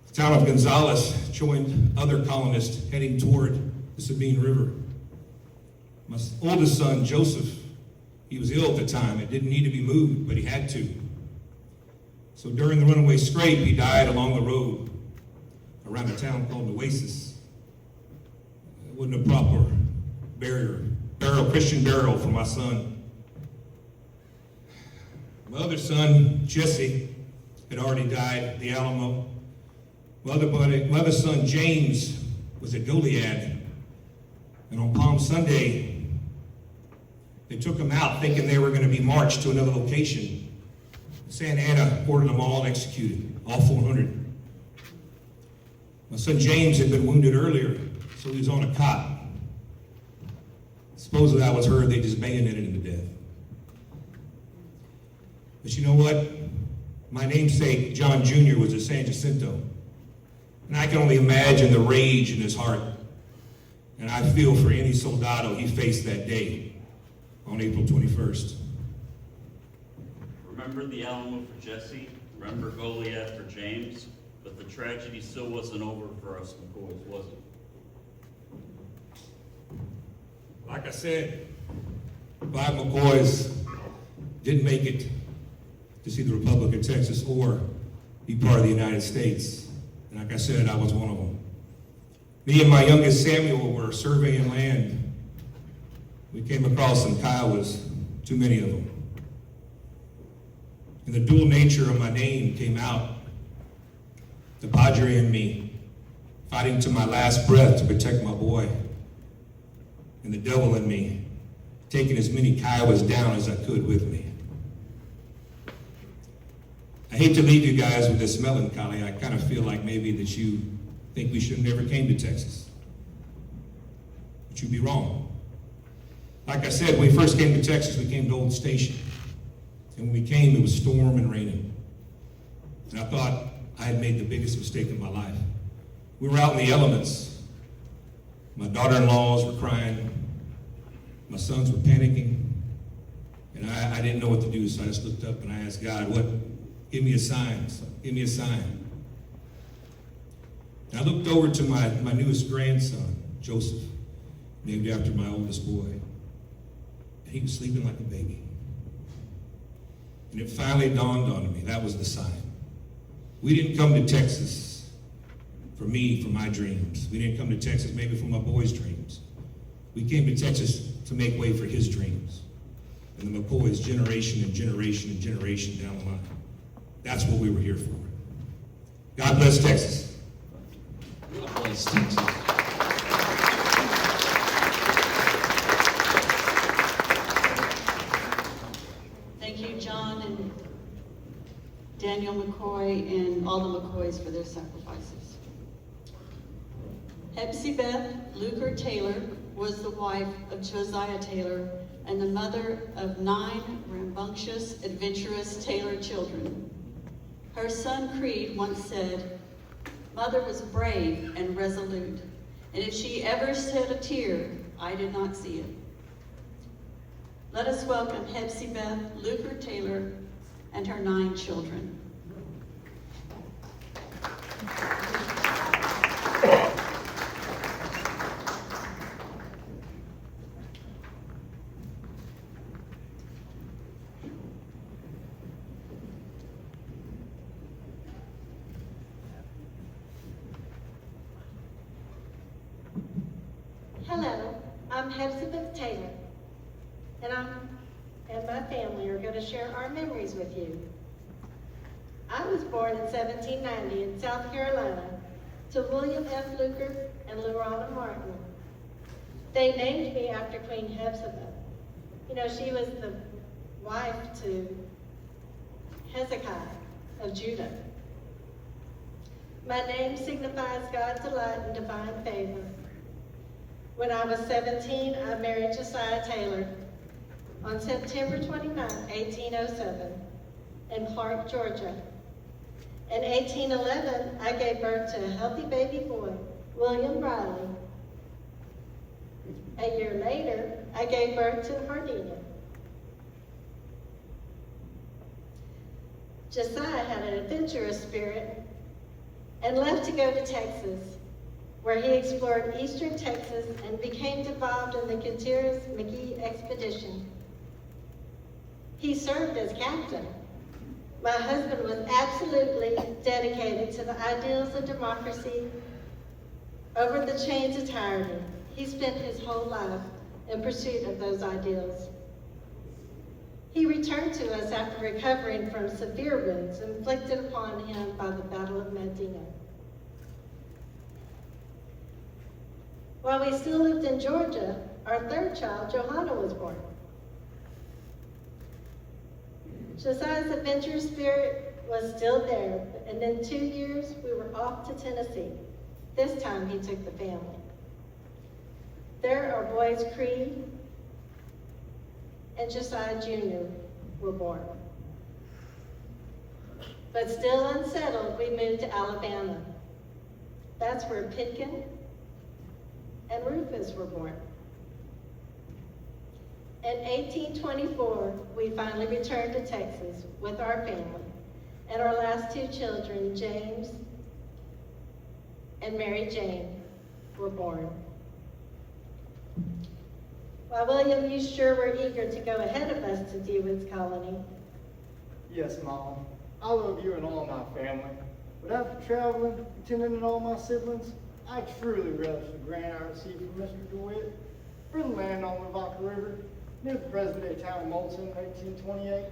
the town of Gonzales joined other colonists heading toward the Sabine River. My oldest son, Joseph, he was ill at the time. It didn't need to be moved, but he had to. So during the runaway scrape, he died along the road around a town called Nueces. It wasn't a proper Christian burial for my son. My other son, Jesse, had already died at the Alamo. My other son, James, was at Goliad. And on Palm Sunday, they took him out thinking they were going to be marched to another location. Santa Ana ordered them all executed, all 400. My son James had been wounded earlier, so he was on a cot. Supposedly I was heard they just bayoneted him to death. But you know what? My namesake, John Jr., was at San Jacinto. And I can only imagine the rage in his heart. And I feel for any soldado he faced that day on April 21st. Remember the Alamo for Jesse, remember Goliad for James, but the tragedy still wasn't over for us McCoys, was it? Like I said, 5 McCoys didn't make it to see the Republic of Texas or be part of the United States. And like I said, I was one of them. Me and my youngest Samuel were surveying land. We came across some Kiowas, too many of them. And the dual nature of my name came out. The Padre in me, fighting to my last breath to protect my boy. And the devil in me, taking as many Kiowas down as I could with me. I hate to leave you guys with this melancholy. I kind of feel like maybe that you think we should have never came to Texas. But you'd be wrong. Like I said, when we first came to Texas, we came to Old Station. And when we came, it was storm and raining. And I thought I had made the biggest mistake of my life. We were out in the elements. My daughter-in-laws were crying. My sons were panicking. And I didn't know what to do, so I just looked up and I asked God, give me a sign. Give me a sign. And I looked over to my newest grandson, Joseph, named after my oldest boy. And he was sleeping like a baby. And it finally dawned on me, that was the sign. We didn't come to Texas for me, for my dreams. We didn't come to Texas maybe for my boy's dreams. We came to Texas to make way for his dreams. And the McCoys, generation and generation and generation down the line. That's what we were here for. God bless Texas. God bless Texas. Thank you, John and Daniel McCoy and all the McCoys for their sacrifices. Hephzibeth Lucre Taylor was the wife of Josiah Taylor and the mother of 9 rambunctious, adventurous Taylor children. Her son Creed once said, "Mother was brave and resolute, and if she ever shed a tear, I did not see it." Let us welcome Hephzibeth Taylor and her 9 children. Hello, I'm Hephzibeth Taylor, and I and my family are going to share our memories with you. I was born in 1790 in South Carolina to William F. Luker and Lorana Martin. They named me after Queen Hephzibeth. You know, she was the wife to Hezekiah of Judah. My name signifies God's delight and divine favor. When I was 17, I married Josiah Taylor on September 29, 1807, in Clark, Georgia. In 1811, I gave birth to a healthy baby boy, William Riley. A year later, I gave birth to Hardinia. Josiah had an adventurous spirit and left to go to Texas, where he explored eastern Texas and became involved in the Gutierrez-McGee expedition. He served as captain. My husband was absolutely dedicated to the ideals of democracy over the chains of tyranny. He spent his whole life in pursuit of those ideals. He returned to us after recovering from severe wounds inflicted upon him by the Battle of Medina. While we still lived in Georgia, our 3rd child, Johanna, was born. Josiah's adventurous spirit was still there, and in 2 years, we were off to Tennessee. This time, he took the family. There, our boys Creed and Josiah Jr. were born. But still unsettled, we moved to Alabama. That's where Pitkin and Rufus were born. In 1824, we finally returned to Texas with our family, and our last 2 children, James and Mary Jane, were born. While William, you sure were eager to go ahead of us to DeWitt's colony. Yes, Mom. I love you and all my family. But after traveling, attending on all my siblings, I truly relish the grant I received from Mr. DeWitt for the land on the Vaca River near the present-day town of Moulton in 1828.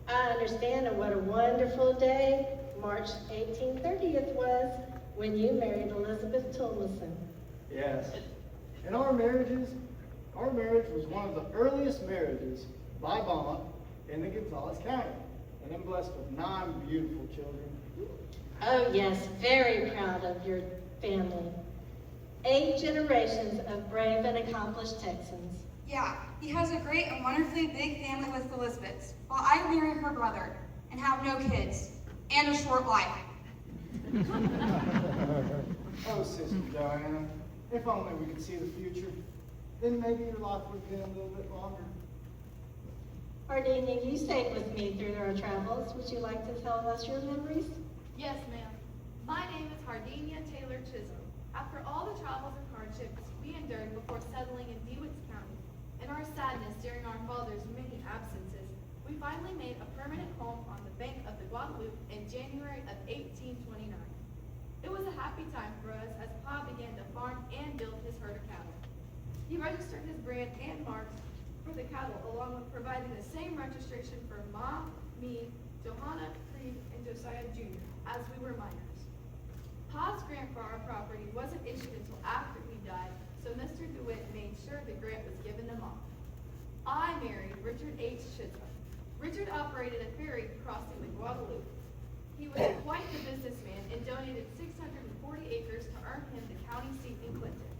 I understand, and what a wonderful day March 1830th was when you married Elizabeth Tolmason. Yes. And our marriage was one of the earliest marriages by bond in the Gonzales County, and I'm blessed with 9 beautiful children. Oh yes, very proud of your family. 8 generations of brave and accomplished Texans. Yeah, he has a great and wonderfully big family with Elizabeth, while I marry her brother and have no kids and a short life. Oh, Sister Diana, if only we could see the future, then maybe your life would have been a little bit longer. Hardinia, you stayed with me through our travels. Would you like to tell us your memories? Yes, ma'am. My name is Hardinia Taylor Chisholm. After all the travels and hardships we endured before settling in DeWitt County, and our sadness during our father's many absences, we finally made a permanent home on the bank of the Guadalupe in January of 1829. It was a happy time for us as Pa began to farm and build his herd of cattle. He registered his brand and marks for the cattle, along with providing the same registration for Mom, me, Johanna, Creed, and Josiah Jr., as we were minors. Pa's grant for our property wasn't issued until after we died, so Mr. DeWitt made sure the grant was given to Mom. I married Richard H. Chisholm. Richard operated a ferry crossing the Guadalupe. He was quite the businessman and donated 640 acres to earn him the county seat in Clinton.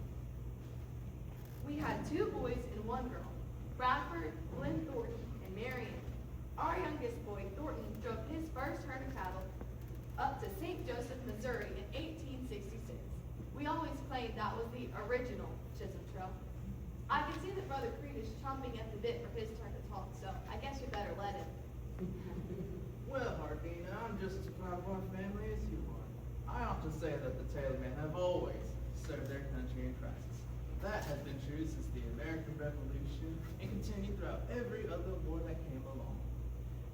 We had 2 boys and 1 girl, Bradford, Glenn Thornton, and Marion. Our youngest boy, Thornton, drove his first herd of cattle up to St. Joseph, Missouri in 1866. We always claimed that was the original Chisholm Trail. I can see that Brother Creed is trying chomping at the bit for his turn to talk, so I guess we better let him. Well, Hardina, I'm just as proud of our family as you are. I often say that the Taylor men have always served their country in crisis. That has been true since the American Revolution and continued throughout every other war that came along.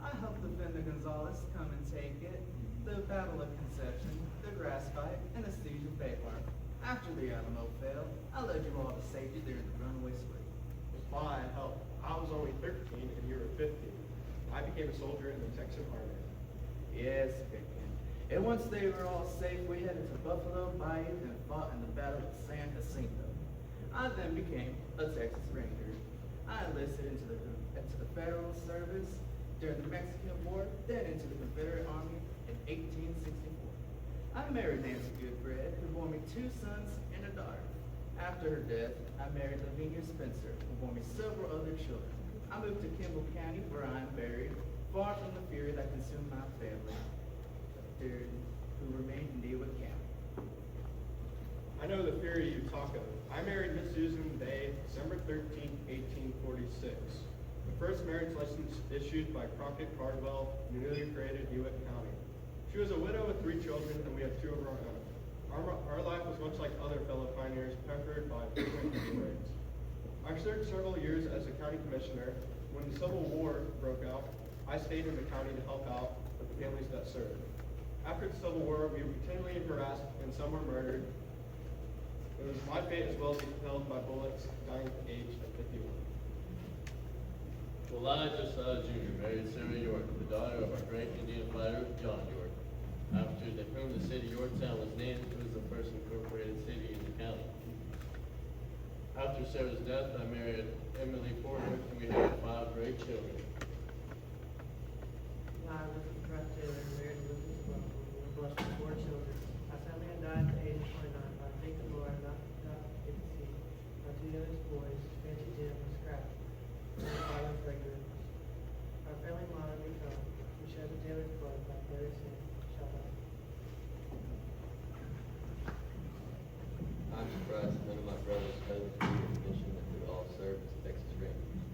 I helped defend the Gonzales, come and take it, the Battle of Conception, the grass fight, and the siege of Baylor. After the Alamo fell, I led you all to safety during the runaway spree. With my help, I was only 13 and you were 15. I became a soldier in the Texan Army. Yes, Pickman. And once they were all safe, we headed to Buffalo Bayou and fought in the Battle of San Jacinto. I then became a Texas Ranger. I enlisted into the federal service during the Mexican War, then into the Confederate Army in 1864. I married Nancy Goodbread, who bore me 2 sons and a daughter. After her death, I married Lavinia Spencer, who bore me several other children. I moved to Kimball County, where I am buried, far from the fury that consumed my family, who remained in DeWitt County. I know the fury you talk of. I married Miss Susan Day, December 13, 1846. The first marriage license issued by Crockett Cardwell, newly created DeWitt County. She was a widow with 3 children, and we had 2 of our own. Our life was much like other fellow pioneers, peppered by frequent raids. I served several years as a county commissioner. When the Civil War broke out, I stayed in the county to help out with the families that served. After the Civil War, we were continually harassed and some were murdered. It was my fate as well to be killed by bullets, dying at the age of 51. Well, I just Jr. married Sarah York, the daughter of our great Indian fighter, John York. After whom the city of Yorktown was named, it was the first incorporated city in the county. After Sarah's death, I married Emily Porter, and we had 5 great children. I was Brett Taylor, married Elizabeth Buffalo, and blessed with 4 children. My family had died at the age of 29, but I thank the Lord not get to see my 2 youngest boys, Fancy Jim and Scrap, and my father's regular. Our family motto become, we shed the Taylor's blood, like Mary sin shall not. I'm surprised none of my brothers fell into the condition that we all served as Texas Rangers.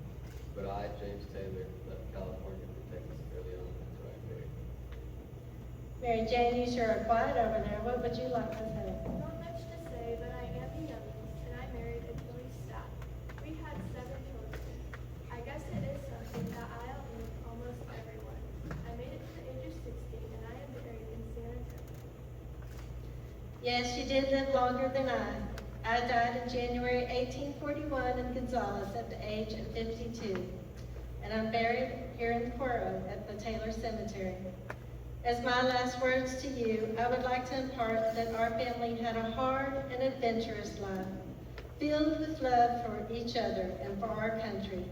But I, James Taylor, left California for Texas early on after I married. Mary Jane, you sure are quiet over there. What would you like to say? Not much to say, but I am the youngest, and I married Achilles Stapp. We had 7 children. I guess it is something that I outlive almost everyone. I made it to the age of 60, and I am buried in San Antonio. Yes, you did live longer than I. I died in January 1841 in Gonzales at the age of 52. And I'm buried here in Cuero at the Taylor Cemetery. As my last words to you, I would like to impart that our family had a hard and adventurous life, filled with love for each other and for our country.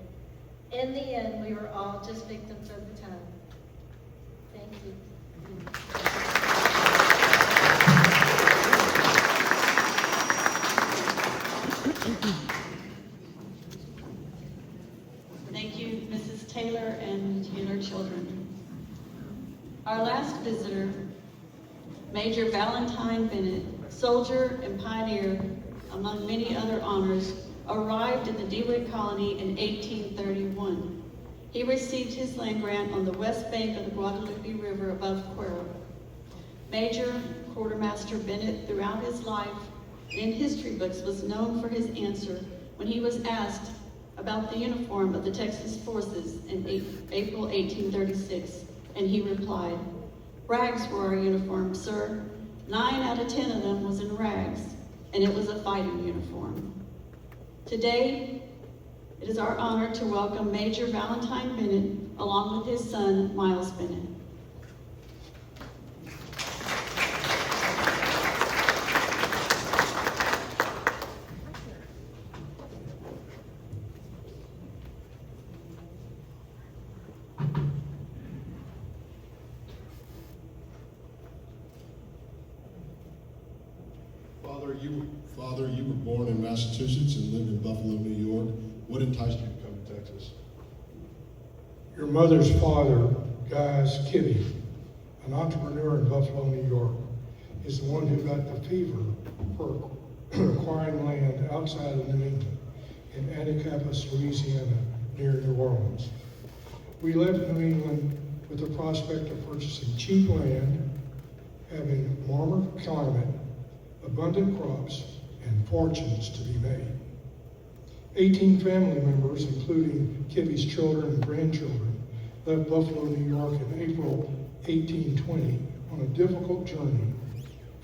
In the end, we were all just victims of the time. Thank you. Thank you, Mrs. Taylor and Taylor children. Our last visitor, Major Valentine Bennet, soldier and pioneer, among many other honors, arrived in the DeWitt colony in 1831. He received his land grant on the west bank of the Guadalupe River above Cuero. Major Quartermaster Bennet, throughout his life in history books, was known for his answer when he was asked about the uniform of the Texas forces in April 1836, and he replied, "Rags were our uniform, sir. 9 out of 10 of them was in rags, and it was a fighting uniform." Today, it is our honor to welcome Major Valentine Bennet, along with his son, Miles Bennet. Father, you were born in Massachusetts and lived in Buffalo, New York. What enticed you to come to Texas? Your mother's father, Guy Skibby, an entrepreneur in Buffalo, New York, is the one who got the fever for acquiring land outside of New England. in Anacapas, Louisiana, near New Orleans. We left New England with the prospect of purchasing cheap land, having a warmer climate, abundant crops, and fortunes to be made. 18 family members, including Kibby's children and grandchildren, left Buffalo, New York in April 1820 on a difficult journey,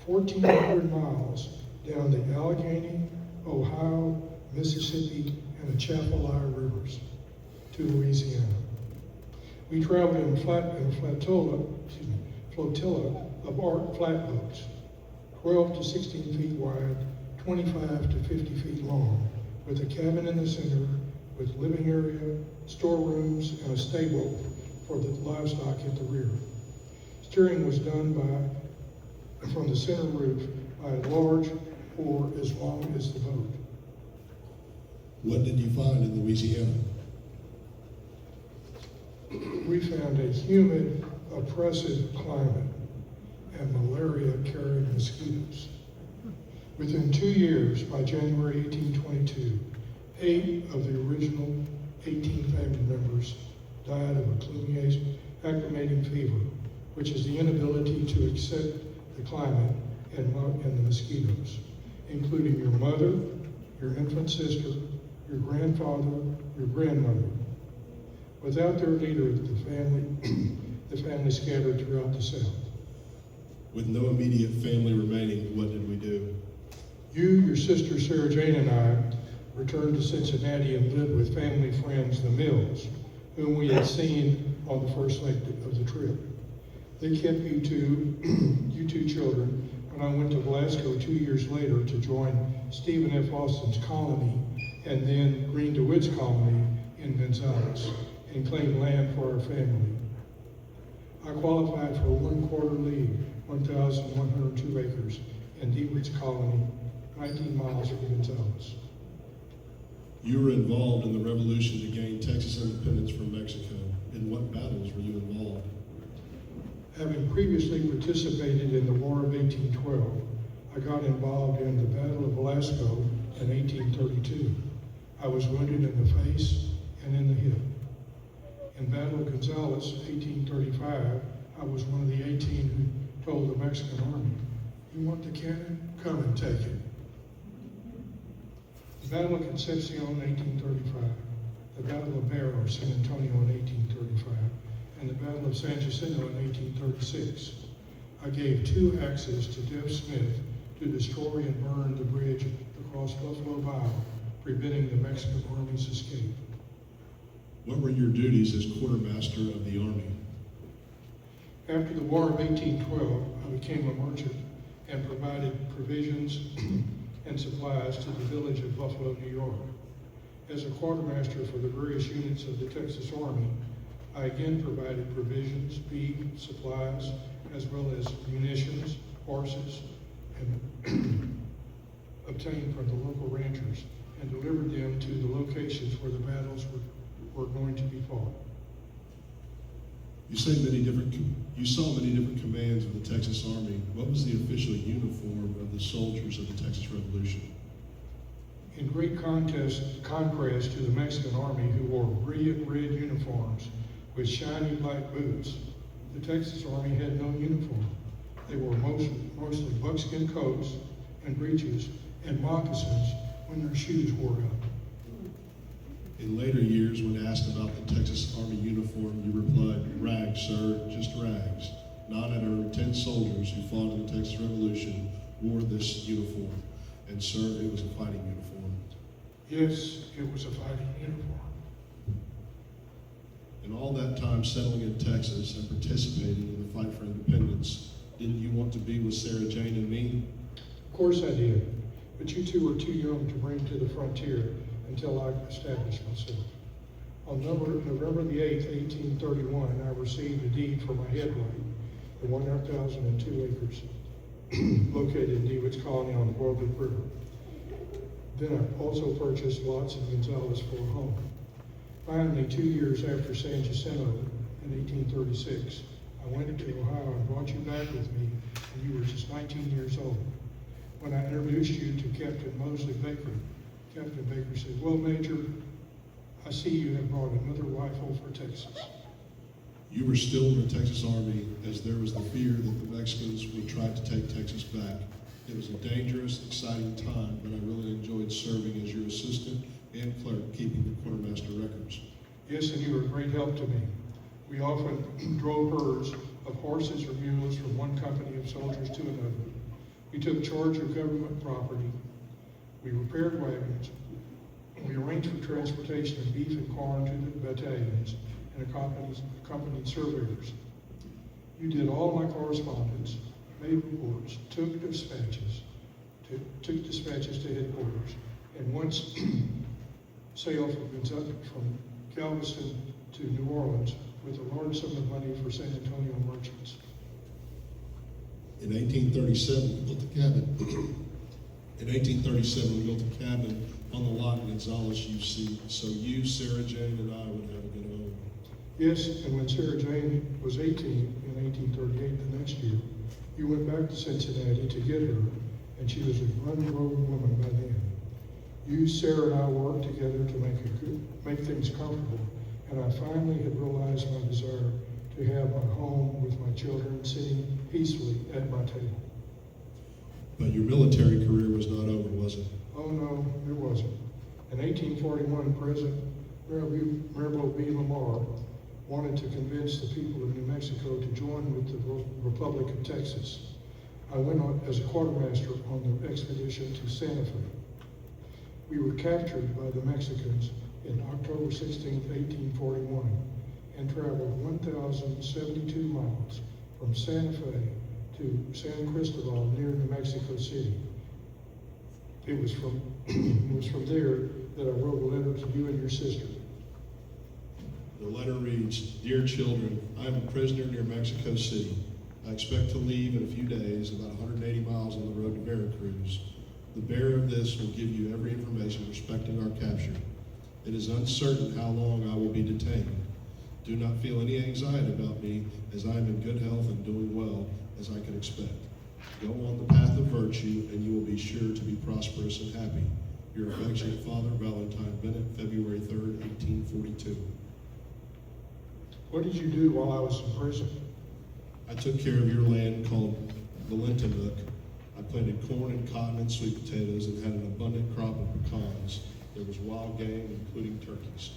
1,400 miles down the Allegheny, Ohio, Mississippi, and Atchafalaya rivers to Louisiana. We traveled in a flotilla of art flatboats, 12 to 16 feet wide, 25 to 50 feet long, with a cabin in the center, with living area, storerooms, and a stable for the livestock at the rear. Steering was done from the center roof by a large oar as long as the boat. What did you find in Louisiana? We found a humid, oppressive climate and malaria-carrying mosquitoes. Within 2 years, by January 1822, 8 of the original 18 family members died of acclimating fever, which is the inability to accept the climate and the mosquitoes, including your mother, your infant sister, your grandfather, your grandmother. Without their leader, the family scattered throughout the South. With no immediate family remaining, what did we do? You, your sister Sarah Jane, and I returned to Cincinnati and lived with family friends, the Mills, whom we had seen on the first leg of the trip. They kept you two children, when I went to Glasgow 2 years later to join Stephen F. Austin's colony and then Green DeWitt's colony in Gonzales, and claimed land for our family. I qualified for 1/4 league, 1,102 acres, in DeWitt's colony, 19 miles from Gonzales. You were involved in the revolution to gain Texas independence from Mexico. In what battles were you involved? Having previously participated in the War of 1812, I got involved in the Battle of Velasco in 1832. I was wounded in the face and in the hip. In Battle of Gonzales, 1835, I was one of the 18 who told the Mexican army, "You want the cannon? Come and take it." The Battle of Concepcion, 1835, the Battle of Barrow, San Antonio in 1835, and the Battle of San Jacinto in 1836. I gave 2 axes to Dev Smith to destroy and burn the bridge across Buffalo Bayou, preventing the Mexican army's escape. What were your duties as quartermaster of the army? After the War of 1812, I became a merchant and provided provisions and supplies to the village of Buffalo, New York. As a quartermaster for the various units of the Texas Army, I again provided provisions, feed, supplies, as well as munitions, horses, and obtained from the local ranchers, and delivered them to the locations where the battles were going to be fought. You saw many different commands of the Texas Army. What was the official uniform of the soldiers of the Texas Revolution? In great contrast to the Mexican Army, who wore brilliant red uniforms with shiny black boots, the Texas Army had no uniform. They wore mostly buckskin coats and breeches and moccasins when their shoes wore out. In later years, when asked about the Texas Army uniform, you replied, "Rags, sir, just rags." 9 out of 10 soldiers who fought in the Texas Revolution wore this uniform. And sir, it was a fighting uniform. Yes, it was a fighting uniform. In all that time settling in Texas and participating in the fight for independence, didn't you want to be with Sarah Jane and me? Of course I did, but you two were too young to bring to the frontier until I established myself. On November the 8th, 1831, I received a deed for my headright, the 1,002 acres located in DeWitt's colony on the Valdez River. Then I also purchased lots in Gonzales for a home. Finally, 2 years after San Jacinto in 1836, I went to Ohio and brought you back with me, and you were just 19 years old. When I introduced you to Captain Mosley Baker, Captain Baker said, "Well, Major, I see you have brought another rifle for Texas." You were still in the Texas Army as there was the fear that the Mexicans would try to take Texas back. It was a dangerous, exciting time, but I really enjoyed serving as your assistant and clerk, keeping the quartermaster records. Yes, and you were a great help to me. We often drove herds of horses or mules from one company of soldiers to another. We took charge of government property. We repaired wagons. We arranged for transportation of beef and corn to the battalions and accompanied surveyors. You did all my correspondence, made reports, took dispatches to headquarters, and once sailed from Galveston to New Orleans with a large sum of money for San Antonio merchants. In 1837, we built a cabin. In 1837, we built a cabin on the lot in Gonzales, UC, so you, Sarah Jane, and I would have a good home. Yes, and when Sarah Jane was 18 in 1838, the next year, you went back to Cincinnati to get her, and she was a grown woman by then. You, Sarah, and I worked together to make things comfortable, and I finally had realized my desire to have my home with my children sitting peacefully at my table. But your military career was not over, was it? Oh no, it wasn't. In 1841, President Mirabeau B. Lamar wanted to convince the people of New Mexico to join with the Republic of Texas. I went on as a quartermaster on the expedition to Santa Fe. We were captured by the Mexicans in October 16, 1841, and traveled 1,072 miles from Santa Fe to San Cristobal near New Mexico City. It was from there that I wrote a letter to you and your sister. The letter reads, "Dear children, I am a prisoner near Mexico City. I expect to leave in a few days, about 180 miles on the road to Veracruz. The bearer of this will give you every information respecting our capture. It is uncertain how long I will be detained. Do not feel any anxiety about me, as I am in good health and doing well, as I can expect. Go on the path of virtue, and you will be sure to be prosperous and happy. Your affectionate father, Valentine Bennet, February 3rd, 1842. What did you do while I was in prison? I took care of your land called Valentine. I planted corn and cotton and sweet potatoes and had an abundant crop of pecans. There was wild game, including turkeys.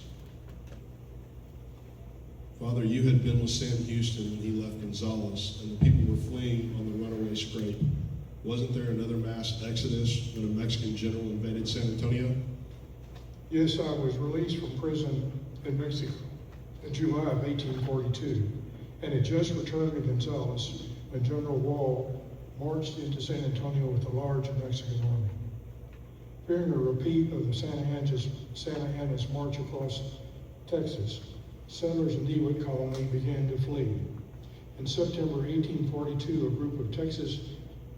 Father, you had been with Sam Houston when he left Gonzales, and the people were fleeing on the runaway scrape. Wasn't there another mass exodus when a Mexican general invaded San Antonio? Yes, I was released from prison in Mexico in July of 1842, and had just returned to Gonzales when General Wall marched into San Antonio with a large Mexican army. Fearing a repeat of the Santa Anna's march across Texas, settlers in DeWitt colony began to flee. In September 1842, a group of Texas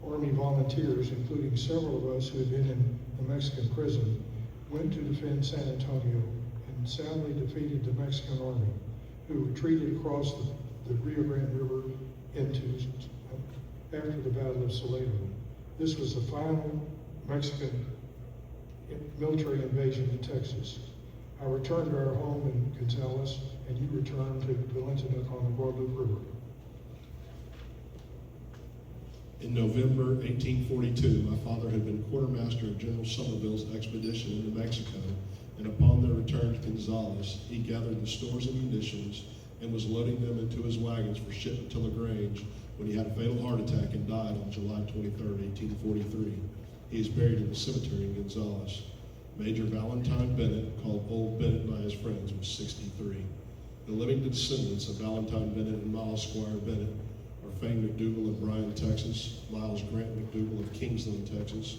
Army volunteers, including several of us who had been in the Mexican prison, went to defend San Antonio and soundly defeated the Mexican army, who retreated across the Rio Grande River after the Battle of Salado. This was the final Mexican military invasion in Texas. I returned to our home in Gonzales, and you returned to Valentine on the Guadalupe River. In November 1842, my father had been quartermaster of General Somerville's expedition into Mexico, and upon their return to Gonzales, he gathered the stores and munitions and was loading them into his wagons for shipment to LaGrange when he had a fatal heart attack and died on July 23, 1843. He is buried in the cemetery in Gonzales. Major Valentine Bennet, called Old Bennet by his friends, was 63. The living descendants of Valentine Bennet and Miles Squire Bennet are Fane McDougal of Bryan, Texas, Miles Grant McDougal of Kingsland, Texas,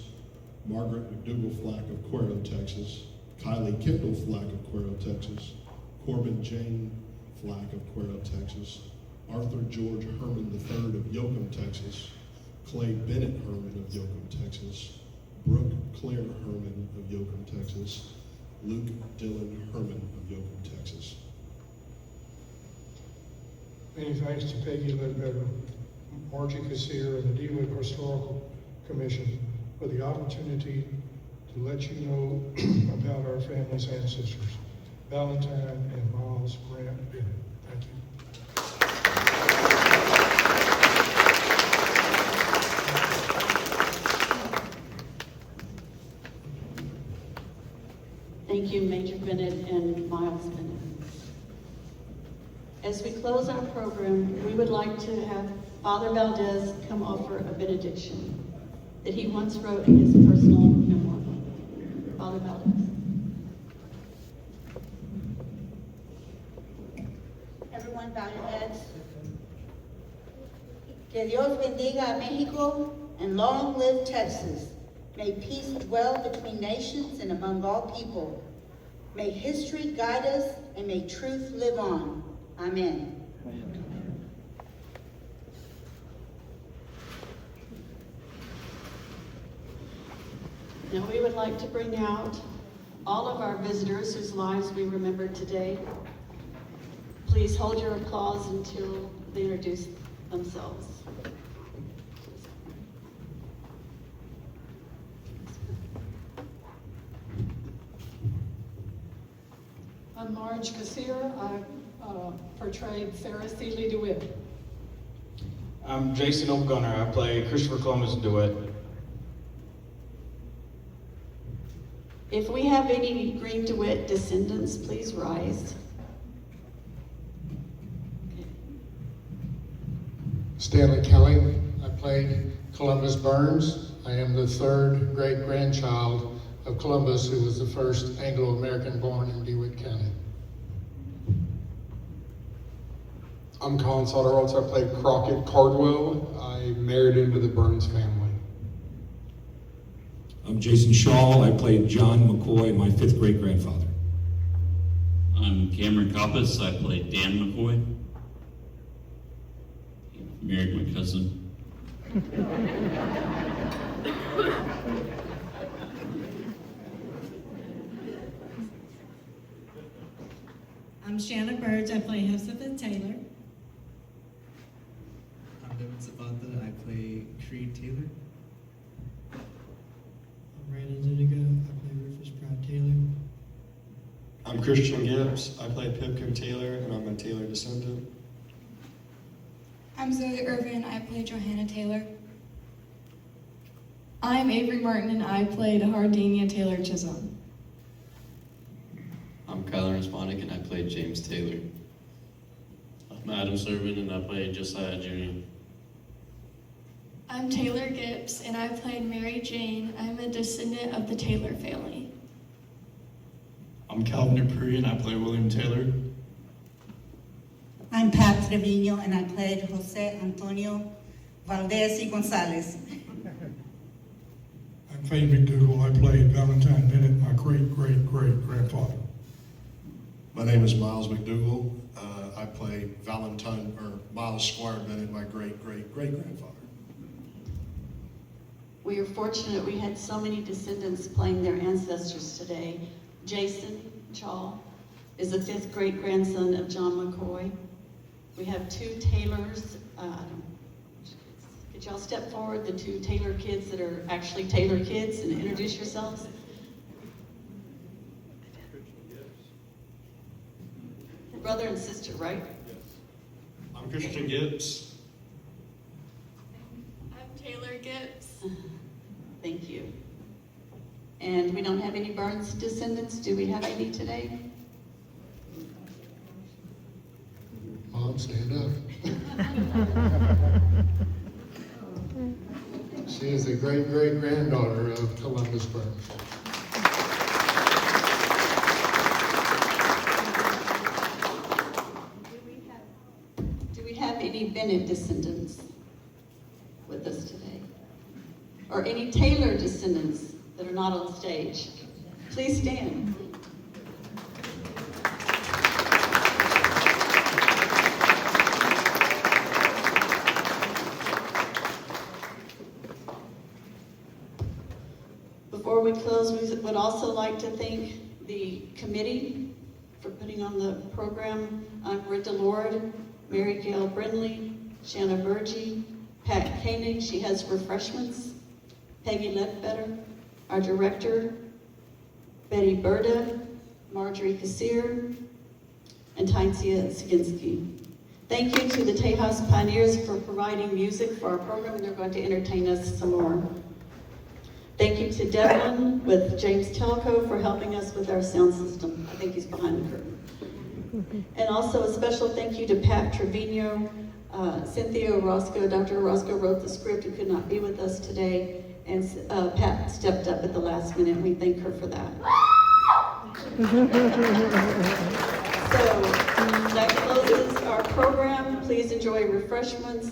Margaret McDougal Flack of Cuero, Texas, Kylie Kendall Flack of Cuero, Texas, Corbin Jane Flack of Cuero, Texas, Arthur George Herman III of Yoakum, Texas, Clay Bennett Herman of Yoakum, Texas, Brooke Claire Herman of Yoakum, Texas, Luke Dylan Herman of Yoakum, Texas. Many thanks to Peggy Ledbetter, Margie Cassier, and the DeWitt Historical Commission for the opportunity to to let you know about our family's ancestors, Valentine and Miles Grant Bennet. Thank you. Thank you, Major Bennett and Miles Bennett. As we close our program, we would like to have Father Valdez come offer a benediction that he once wrote in his personal memoir. Father Valdez. Everyone bow your heads. Que Dios bendiga a Mexico and long live Texas. May peace dwell between nations and among all people. May history guide us and may truth live on. Amen. Now we would like to bring out all of our visitors whose lives we remember today. Please hold your applause until they introduce themselves. I'm Marge Kassir. I portrayed Sarah Seeley DeWitt. I'm Jason O'Gunner. I play Christopher Columbus DeWitt. If we have any Green DeWitt descendants, please rise. Stanley Kelly. I played Columbus Burns. I am the third great-grandchild of Columbus, who was the first Anglo-American born in DeWitt County. I'm Colin Soderwaltz. I played Crockett Cardwell. I married into the Burns family. I'm Jason Shaw. I played John McCoy, my fifth great-grandfather. I'm Cameron Coppice. I played Dan McCoy. Married my cousin. I'm Shanna Burge. I play Hephzibeth Taylor. I'm Devin Zapata. I play Creed Taylor. I'm Brandon Zuniga. I play Rufus Proud Taylor. I'm Christian Gibbs. I play Pipkin Taylor, and I'm a Taylor descendant. I'm Zoe Irvin. I play Johanna Taylor. I'm Avery Martin, and I played Hardenia Taylor Chisholm. I'm Kyler Responic, and I played James Taylor. I'm Adam Servin, and I played Josiah Jr. I'm Taylor Gibbs, and I played Mary Jane. I'm a descendant of the Taylor family. I'm Calvin Dupree, and I play William Taylor. I'm Pat Trevino, and I played Jose Antonio Valdez y Gonzalez. I'm Fane McDougall. I played Valentine Bennet, my great-great-great-grandfather. My name is Miles McDougall. I play Miles Squire Bennet, my great-great-great-grandfather. We are fortunate we had so many descendants playing their ancestors today. Jason Chaw is the fifth great-grandson of John McCoy. We have two Taylors. Could y'all step forward, the two Taylor kids that are actually Taylor kids, and introduce yourselves? Brother and sister, right? Yes. I'm Christian Gibbs. I'm Taylor Gibbs. Thank you. And we don't have any Burns descendants. Do we have any today? Mom, stand up. She is the great-great-granddaughter of Columbus Burns. Do we have any Bennett descendants with us today? Or any Taylor descendants that are not on stage? Please stand. Before we close, we would also like to thank the committee for putting on the program. I'm Britta Lord, Mary Gail Brindley, Shanna Burgee, Pat Koenig, she has refreshments, Peggy Ledbetter, our director, Betty Berta, Marjorie Kassir, and Tainsia Siginski. Thank you to the Tejas Pioneers for providing music for our program, and they're going to entertain us some more. Thank you to Devlin with James Telco for helping us with our sound system. I think he's behind the curtain. And also a special thank you to Pat Trevino, Cynthia Orozco. Dr. Orozco wrote the script who could not be with us today, and Pat stepped up at the last minute, and we thank her for that. So that closes our program. Please enjoy refreshments